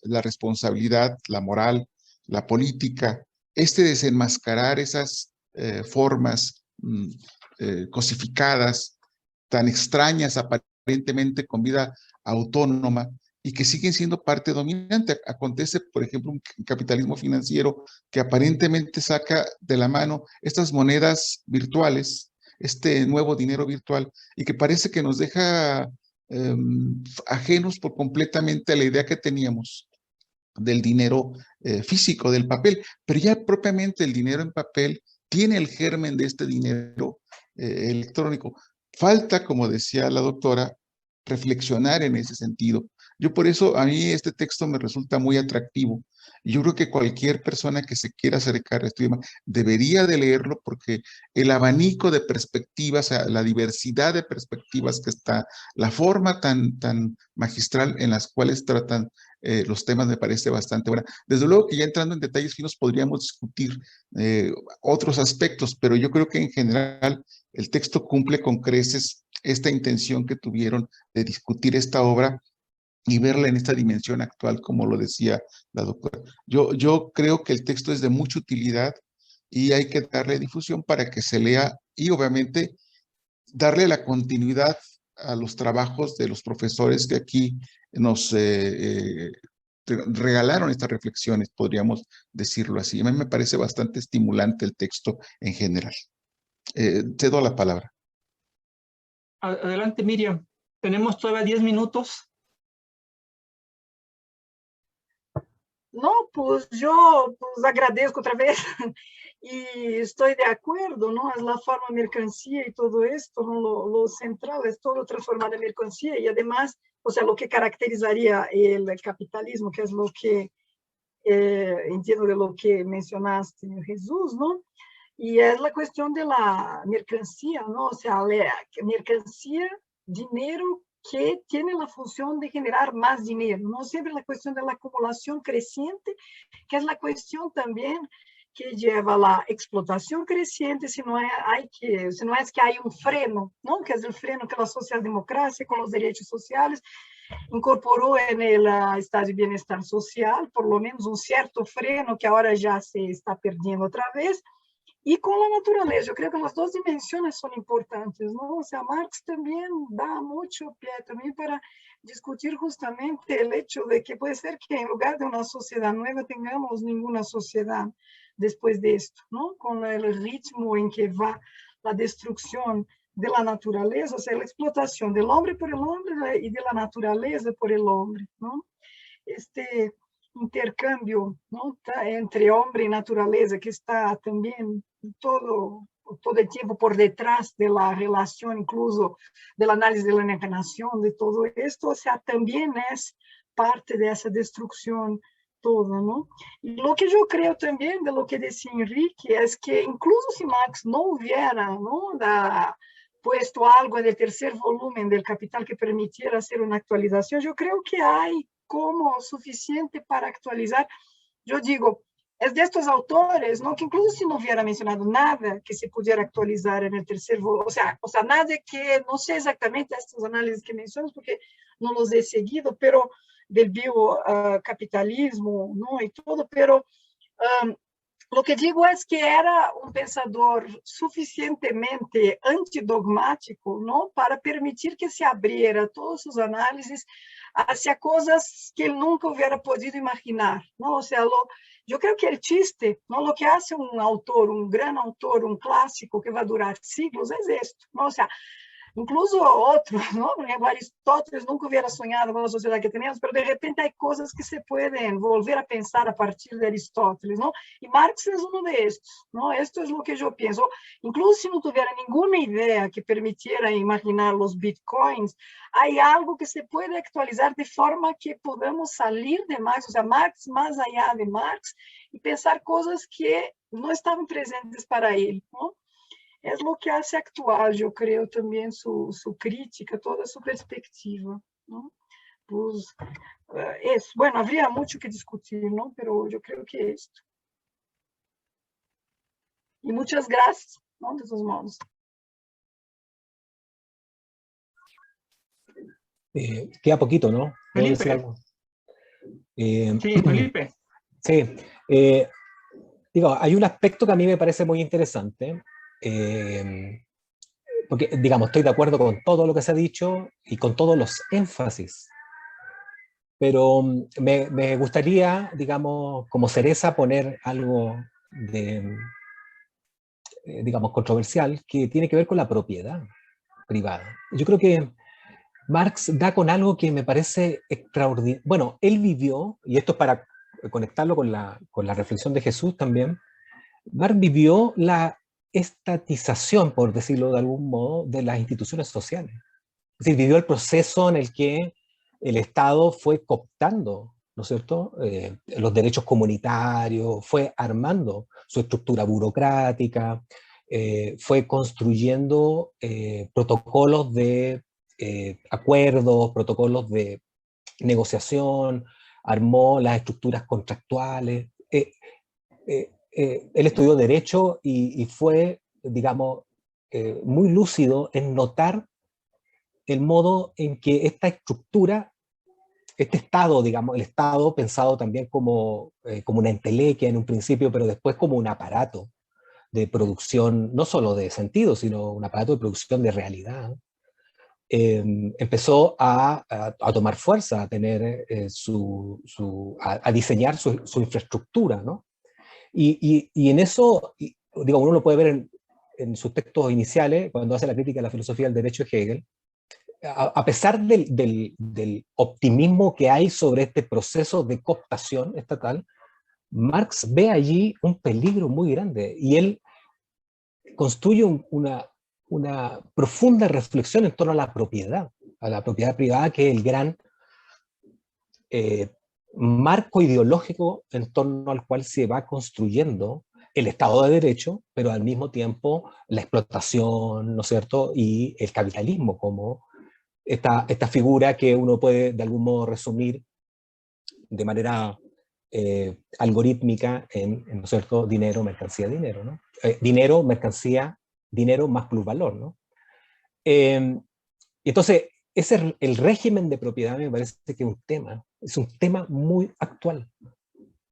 la responsabilidad, la moral, la política, desenmascarar esas formas cosificadas, tan extrañas aparentemente con vida autónoma y que siguen siendo parte dominante. Acontece, por ejemplo, un capitalismo financiero que aparentemente saca de la mano estas monedas virtuales, este nuevo dinero virtual, y que parece que nos deja ajenos por completamente a la idea que teníamos del dinero físico, del papel, pero ya propiamente el dinero en papel tiene el germen de este dinero electrónico. Falta, como decía la doctora, reflexionar en ese sentido. Yo por eso, a mí este texto me resulta muy atractivo. Y yo creo que cualquier persona que se quiera acercar a este tema debería de leerlo porque el abanico de perspectivas, la diversidad de perspectivas que está, la forma tan magistral en las cuales tratan los temas me parece bastante buena. Desde luego que ya entrando en detalles finos podríamos discutir otros aspectos, pero yo creo que en general el texto cumple con creces esta intención que tuvieron de discutir esta obra y verla en esta dimensión actual, como lo decía la doctora. Yo creo que el texto es de mucha utilidad y hay que darle difusión para que se lea y obviamente darle la continuidad a los trabajos de los profesores que aquí nos regalaron estas reflexiones, podríamos decirlo así. A mí me parece bastante estimulante el texto en general. Cedo la palabra. Adelante, Miriam. Tenemos todavía 10 minutos. No, pues yo pues agradezco otra vez y estoy de acuerdo, ¿no? Es la forma mercancía y todo esto, ¿no? Lo central es todo transformar en mercancía y además, o sea, lo que caracterizaría el capitalismo, que es lo que entiendo de lo que mencionaste, Jesús, ¿no? Y es la cuestión de la mercancía, ¿no? O sea, la mercancía, dinero que tiene la función de generar más dinero, no siempre la cuestión de la acumulación creciente, que es la cuestión también que lleva a la explotación creciente, si no es que hay un freno, ¿no? Que es el freno que la socialdemocracia con los derechos sociales incorporó en el estado de bienestar social, por lo menos un cierto freno que ahora ya se está perdiendo otra vez, y con la naturaleza. Yo creo que las dos dimensiones son importantes, ¿no? O sea, Marx también da mucho pie también para discutir justamente el hecho de que puede ser que en lugar de una sociedad nueva tengamos ninguna sociedad, después de esto, ¿no? Con el ritmo en que va la destrucción de la naturaleza, o sea, la explotación del hombre por el hombre y de la naturaleza por el hombre, ¿no? Este intercambio, ¿no? Entre hombre y naturaleza, que está también todo el tiempo por detrás de la relación, incluso del análisis de la encarnación, de todo esto, o sea, también es parte de esa destrucción toda, ¿no? Y lo que yo creo también de lo que decía Enrique es que incluso si Marx no hubiera, ¿no?, puesto algo en el tercer volumen del Capital que permitiera hacer una actualización, yo creo que hay como suficiente para actualizar. Yo digo, es de estos autores, ¿no?, que incluso si no hubiera mencionado nada que se pudiera actualizar en el tercer volumen, o sea, nada que, no sé exactamente estos análisis que mencionas porque no los he seguido, pero del biocapitalismo, ¿no?, y todo, pero lo que digo es que era un pensador suficientemente antidogmático, ¿no?, para permitir que se abriera todos sus análisis hacia cosas que él nunca hubiera podido imaginar, ¿no? O sea, yo creo que el chiste, ¿no?, lo que hace un autor, un gran autor, un clásico que va a durar siglos, es esto, ¿no? O sea, incluso otro, ¿no? Por ejemplo, Aristóteles nunca hubiera soñado con la sociedad que tenemos, pero de repente hay cosas que se pueden volver a pensar a partir de Aristóteles, ¿no? Y Marx es uno de estos, ¿no? Esto es lo que yo pienso. Incluso si no tuviera ninguna idea que permitiera imaginar los bitcoins, hay algo que se puede actualizar de forma que podamos salir de Marx, o sea, Marx más allá de Marx, y pensar cosas que no estaban presentes para él, ¿no? Es lo que hace actual, yo creo, también su crítica, toda su perspectiva, ¿no? Pues es, bueno, habría mucho que discutir, ¿no? Pero yo creo que esto. Y muchas gracias, ¿no?, de todos modos. Queda poquito, ¿no? ¿Puedo Felipe. decir algo? Sí, Felipe. Sí. Digo, hay un aspecto que a mí me parece muy interesante, porque, digamos, estoy de acuerdo con todo lo que se ha dicho y con todos los énfasis, pero me gustaría, digamos, como cereza, poner algo de, digamos, controversial, que tiene que ver con la propiedad privada. Yo creo que Marx da con algo que me parece extraordinario. Bueno, él vivió, y esto es para conectarlo con la reflexión de Jesús también, Marx vivió la estatización, por decirlo de algún modo, de las instituciones sociales. Es decir, vivió el proceso en el que el Estado fue cooptando, ¿no es cierto?, los derechos comunitarios, fue armando su estructura burocrática, fue construyendo protocolos de acuerdos, protocolos de negociación, armó las estructuras contractuales. Él estudió Derecho y fue, digamos, muy lúcido en notar el modo en que esta estructura, este Estado, digamos, el Estado pensado también como una entelequia en un principio, pero después como un aparato de producción, no solo de sentido, sino un aparato de producción de realidad, empezó a tomar fuerza, a tener a diseñar su infraestructura, ¿no? Y en eso, digo, uno lo puede ver en sus textos iniciales, cuando hace la crítica a la filosofía del derecho de Hegel, a pesar del optimismo que hay sobre este proceso de cooptación estatal, Marx ve allí un peligro muy grande y él construye una profunda reflexión en torno a la propiedad privada, que es el gran marco ideológico en torno al cual se va construyendo el Estado de Derecho, pero al mismo tiempo la explotación, ¿no es cierto?, y el capitalismo como esta figura que uno puede de algún modo resumir de manera algorítmica ¿no es cierto?, dinero, mercancía, dinero, ¿no? Dinero, mercancía, dinero más plusvalor, ¿no? Entonces, el régimen de propiedad me parece que es un tema muy actual.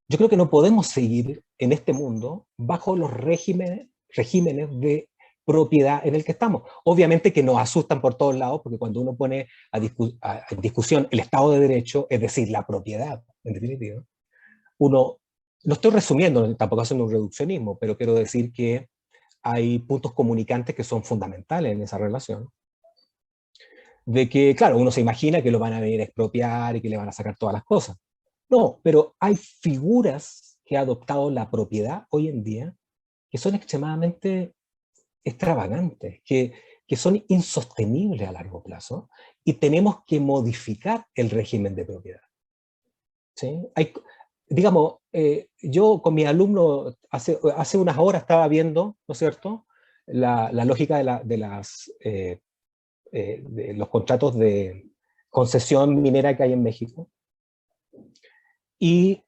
Yo creo que no podemos seguir en este mundo bajo los regímenes de propiedad en el que estamos. Obviamente que nos asustan por todos lados, porque cuando uno pone en discusión el Estado de Derecho, es decir, la propiedad, en definitiva, uno no estoy resumiendo, tampoco haciendo un reduccionismo, pero quiero decir que hay puntos comunicantes que son fundamentales en esa relación. De que, claro, uno se imagina que lo van a venir a expropiar y que le van a sacar todas las cosas. No, pero hay figuras que ha adoptado la propiedad hoy en día que son extremadamente extravagantes, que son insostenibles a largo plazo, y tenemos que modificar el régimen de propiedad. ¿Sí? Digamos, yo con mis alumnos hace unas horas estaba viendo, ¿no es cierto?, la lógica de los contratos de concesión minera que hay en México, y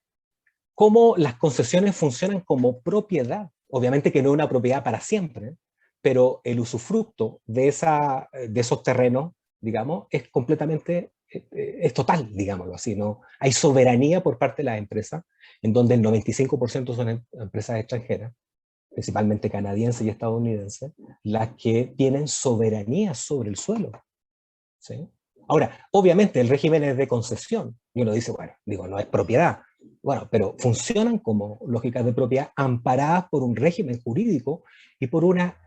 cómo las concesiones funcionan como propiedad. Obviamente que no es una propiedad para siempre, pero el usufructo de esos terrenos, digamos, es completamente, es total, digámoslo así, ¿no? Hay soberanía por parte de las empresas, en donde el 95% son empresas extranjeras, principalmente canadienses y estadounidenses, las que tienen soberanía sobre el suelo. ¿Sí? Ahora, obviamente el régimen es de concesión, y uno dice, bueno, digo, no es propiedad. Bueno, pero funcionan como lógicas de propiedad amparadas por un régimen jurídico y por una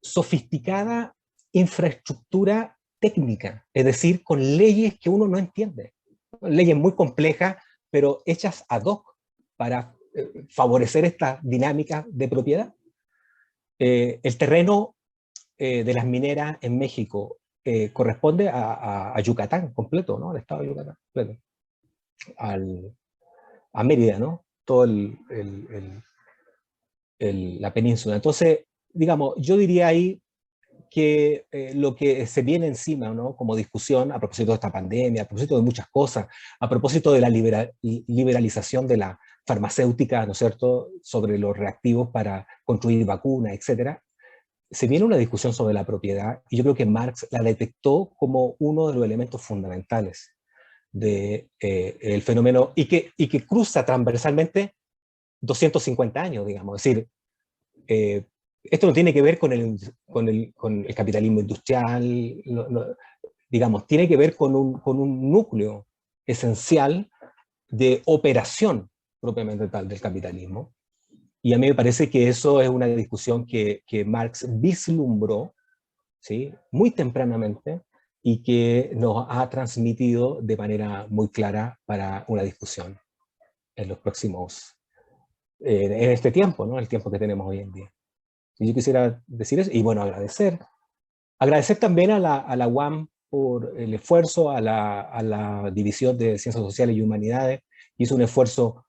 sofisticada infraestructura técnica, es decir, con leyes que uno no entiende. Leyes muy complejas, pero hechas ad hoc para favorecer esta dinámica de propiedad. El terreno de las mineras en México corresponde a Yucatán completo, ¿no? Al estado de Yucatán completo. A Mérida, ¿no? Todo la península. Entonces, digamos, yo diría ahí que lo que se viene encima, ¿no?, como discusión a propósito de esta pandemia, a propósito de muchas cosas, a propósito de la liberalización de la farmacéutica, ¿no es cierto?, sobre los reactivos para construir vacunas, etcétera, se viene una discusión sobre la propiedad, y yo creo que Marx la detectó como uno de los elementos fundamentales del fenómeno, y que cruza transversalmente 250 años, digamos. Es decir, esto no tiene que ver con el capitalismo industrial, digamos, tiene que ver con un núcleo esencial de operación propiamente tal del capitalismo. Y a mí me parece que eso es una discusión que Marx vislumbró, ¿sí?, muy tempranamente, y que nos ha transmitido de manera muy clara para una discusión en los próximos, en este tiempo, ¿no?, el tiempo que tenemos hoy en día. Y yo quisiera decir eso, y bueno, agradecer también a la UAM por el esfuerzo, a la División de Ciencias Sociales y Humanidades, que hizo un esfuerzo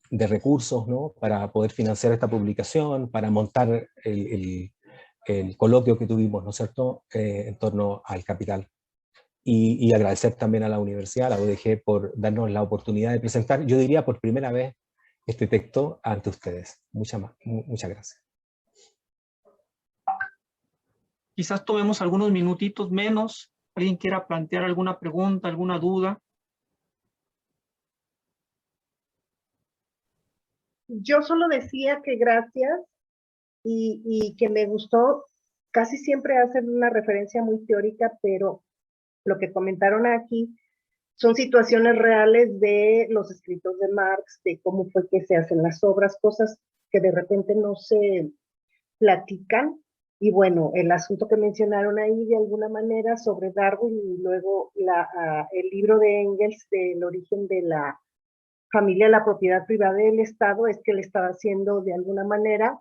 de recursos, ¿no?, para poder financiar esta publicación, para montar el coloquio que tuvimos, ¿no es cierto?, en torno al capital. Y agradecer también a la universidad, a la UDG, por darnos la oportunidad de presentar, yo diría por primera vez, este texto ante ustedes. Muchas gracias. Quizás tomemos algunos minutitos menos. ¿Alguien quiera plantear alguna pregunta, alguna duda? Yo solo decía que gracias y que me gustó. Casi siempre hacen una referencia muy teórica, pero lo que comentaron aquí son situaciones reales de los escritos de Marx, de cómo fue que se hacen las obras, cosas que de repente no se platican. Y bueno, el asunto que mencionaron ahí de alguna manera sobre Darwin, y luego el libro de Engels del origen de la familia, la propiedad privada del Estado, es que le estaba haciendo de alguna manera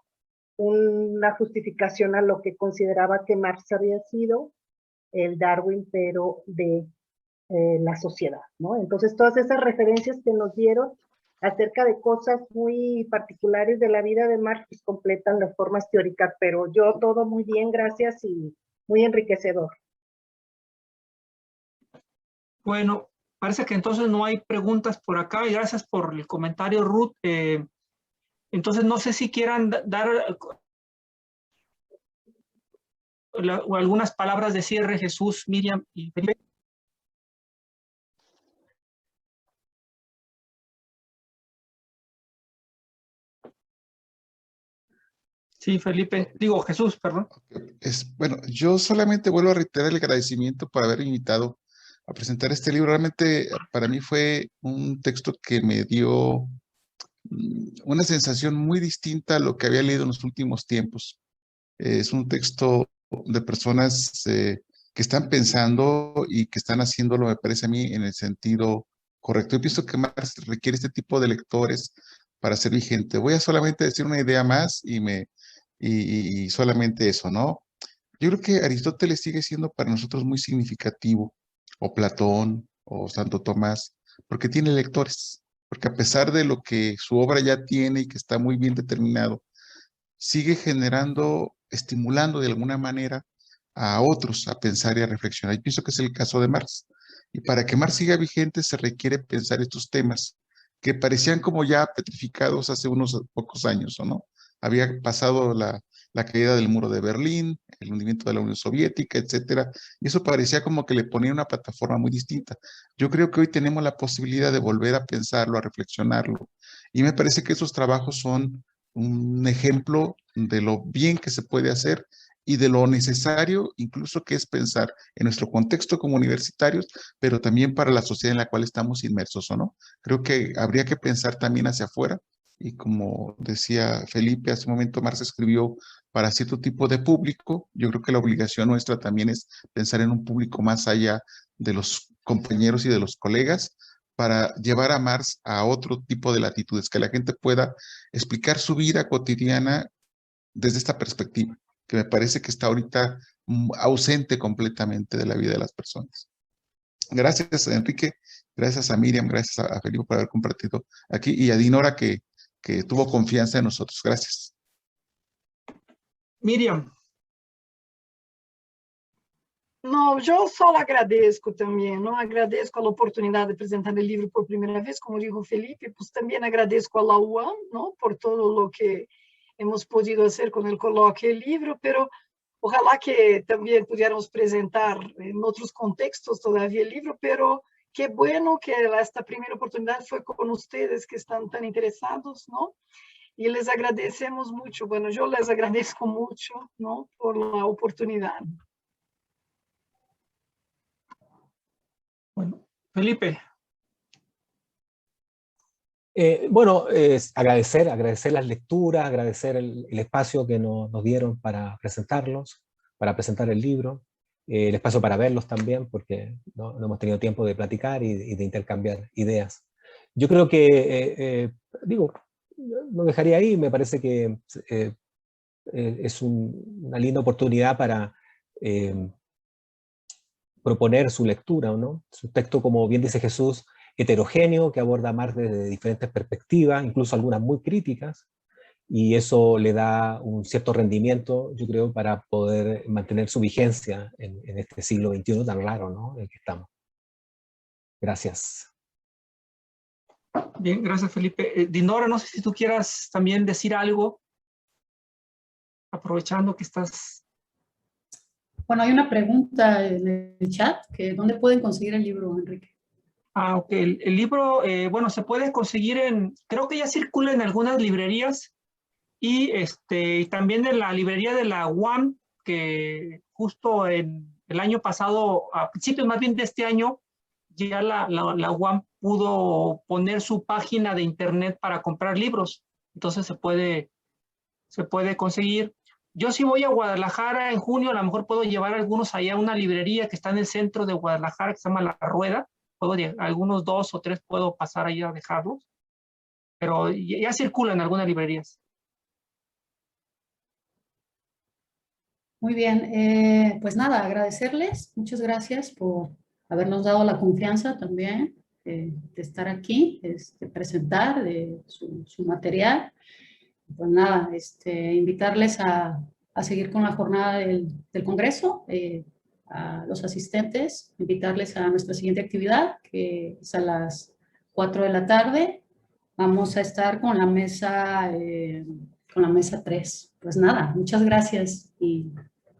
una justificación a lo que consideraba que Marx había sido el Darwin, pero de la sociedad, ¿no? Entonces, todas esas referencias que nos dieron acerca de cosas muy particulares de la vida de Marx, pues completan las formas teóricas, pero yo todo muy bien, gracias, y muy enriquecedor. Bueno, parece que entonces no hay preguntas por acá, y gracias por el comentario, Ruth. Entonces, no sé si quieran dar algunas palabras de cierre, Jesús, Miriam y Felipe. Sí, Felipe, digo Jesús, perdón. Bueno, yo solamente vuelvo a reiterar el agradecimiento por haber invitado a presentar este libro. Realmente para mí fue un texto que me dio una sensación muy distinta a lo que había leído en los últimos tiempos. Es un texto de personas que están pensando y que están haciéndolo, me parece a mí, en el sentido correcto. Yo pienso que Marx requiere este tipo de lectores para ser vigente. Voy a solamente decir una idea más y solamente eso, ¿no? Yo creo que Aristóteles sigue siendo para nosotros muy significativo, o Platón, o Santo Tomás, porque tiene lectores, porque a pesar de lo que su obra ya tiene y que está muy bien determinado, sigue generando, estimulando de alguna manera a otros a pensar y a reflexionar. Yo pienso que es el caso de Marx. Y para que Marx siga vigente se requiere pensar estos temas que parecían como ya petrificados hace unos pocos años, ¿o no? Había pasado la caída del muro de Berlín, el hundimiento de la Unión Soviética, etcétera, y eso parecía como que le ponía una plataforma muy distinta. Yo creo que hoy tenemos la posibilidad de volver a pensarlo, a reflexionarlo, y me parece que esos trabajos son un ejemplo de lo bien que se puede hacer y de lo necesario incluso que es pensar en nuestro contexto como universitarios, pero también para la sociedad en la cual estamos inmersos, ¿o no? Creo que habría que pensar también hacia afuera y como decía Felipe hace un momento, Marx escribió para cierto tipo de público. Yo creo que la obligación nuestra también es pensar en un público más allá de los compañeros y de los colegas, para llevar a Marx a otro tipo de latitudes, que la gente pueda explicar su vida cotidiana desde esta perspectiva, que me parece que está ahorita ausente completamente de la vida de las personas. Gracias, Enrique, gracias a Miriam, gracias a Felipe por haber compartido aquí y a Dinora que tuvo confianza en nosotros. Gracias. Miriam. Não, eu só agradeço também, não agradeço a oportunidade de apresentar o livro por primeira vez, como dijo Felipe, pues também agradeço a la UAM, não, por todo o que hemos podido fazer com o coloque do livro, pero ojalá que também pudiéramos apresentar em outros contextos todavía o livro, pero qué bueno que esta primeira oportunidade foi com vocês que estão tão interessados, não? E les agradecemos muito, bueno, eu les agradeço muito, não, por la oportunidade. Bueno, Felipe. Bueno, agradecer las lecturas, agradecer el espacio que nos dieron para presentarlos, para presentar el libro, el espacio para verlos también, porque no hemos tenido tiempo de platicar y de intercambiar ideas. Yo creo que, lo dejaría ahí. Me parece que es una linda oportunidad para proponer su lectura, ¿no? Su texto, como bien dice Jesús, heterogéneo, que aborda Marx desde diferentes perspectivas, incluso algunas muy críticas, y eso le da un cierto rendimiento, yo creo, para poder mantener su vigencia en este siglo XXI tan raro, ¿no?, en el que estamos. Gracias. Bien, gracias, Felipe. Dinora, no sé si tú quieras también decir algo, aprovechando que estás... Bueno, hay una pregunta en el chat, que ¿dónde pueden conseguir el libro, Enrique? Ah, ok. El libro, bueno, se puede conseguir creo que ya circula en algunas librerías y también en la librería de la UAM, que justo el año pasado, a principios más bien de este año, ya la UAM pudo poner su página de internet para comprar libros. Entonces se puede conseguir. Yo sí voy a Guadalajara en junio, a lo mejor puedo llevar algunos allá a una librería que está en el centro de Guadalajara, que se llama La Rueda. Algunos 2 o 3 puedo pasar allá a dejarlos, pero ya circulan en algunas librerías. Muy bien, pues nada, agradecerles. Muchas gracias por habernos dado la confianza también de estar aquí, de presentar su material. Pues nada, invitarles a seguir con la jornada del Congreso, a los asistentes, invitarles a nuestra siguiente actividad, que es a las 4 de la tarde. Vamos a estar con la mesa 3. Pues nada, muchas gracias y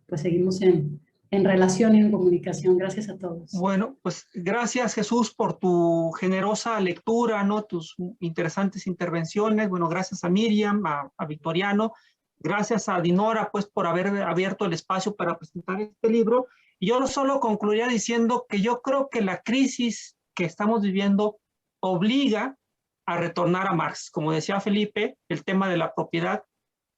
pues seguimos en relación y en comunicación. Gracias a todos. Bueno, pues gracias, Jesús, por tu generosa lectura, ¿no? Tus interesantes intervenciones. Bueno, gracias a Miriam, a Victoriano, gracias a Dinora, pues, por haber abierto el espacio para presentar este libro. Y yo solo concluiría diciendo que yo creo que la crisis que estamos viviendo obliga a retornar a Marx. Como decía Felipe, el tema de la propiedad,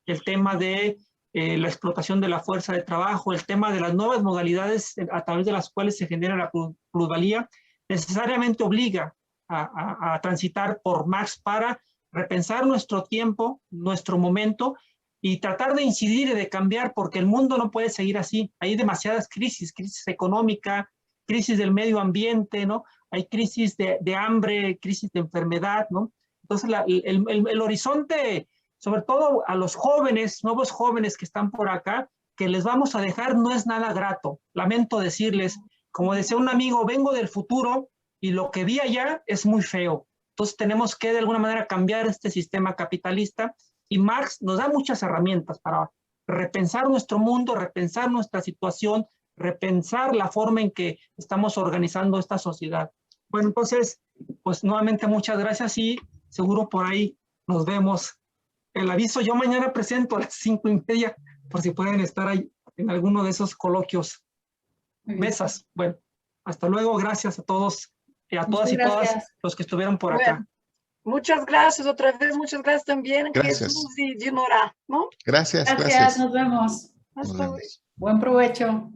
el tema de la explotación de la fuerza de trabajo, el tema de las nuevas modalidades a través de las cuales se genera la plusvalía, necesariamente obliga a transitar por Marx para repensar nuestro tiempo, nuestro momento, y tratar de incidir y de cambiar, porque el mundo no puede seguir así. Hay demasiadas crisis económica, crisis del medio ambiente, ¿no? Hay crisis de hambre, crisis de enfermedad, ¿no? Entonces, el horizonte, sobre todo a los jóvenes, nuevos jóvenes que están por acá, que les vamos a dejar, no es nada grato. Lamento decirles, como decía un amigo, vengo del futuro y lo que vi allá es muy feo. Entonces tenemos que de alguna manera cambiar este sistema capitalista, y Marx nos da muchas herramientas para repensar nuestro mundo, repensar nuestra situación, repensar la forma en que estamos organizando esta sociedad. Bueno, entonces, pues nuevamente muchas gracias y seguro por ahí nos vemos. El aviso, yo mañana presento a las 5:30, por si pueden estar ahí en alguno de esos coloquios, mesas. Bueno, hasta luego, gracias a todos, a todas y todas los que estuvieron por acá. Muchas gracias otra vez, muchas gracias también, Gracias. Jesús y Dinora, ¿no? Gracias, Gracias, gracias. nos vemos. Hasta Nos luego. vemos. Buen provecho.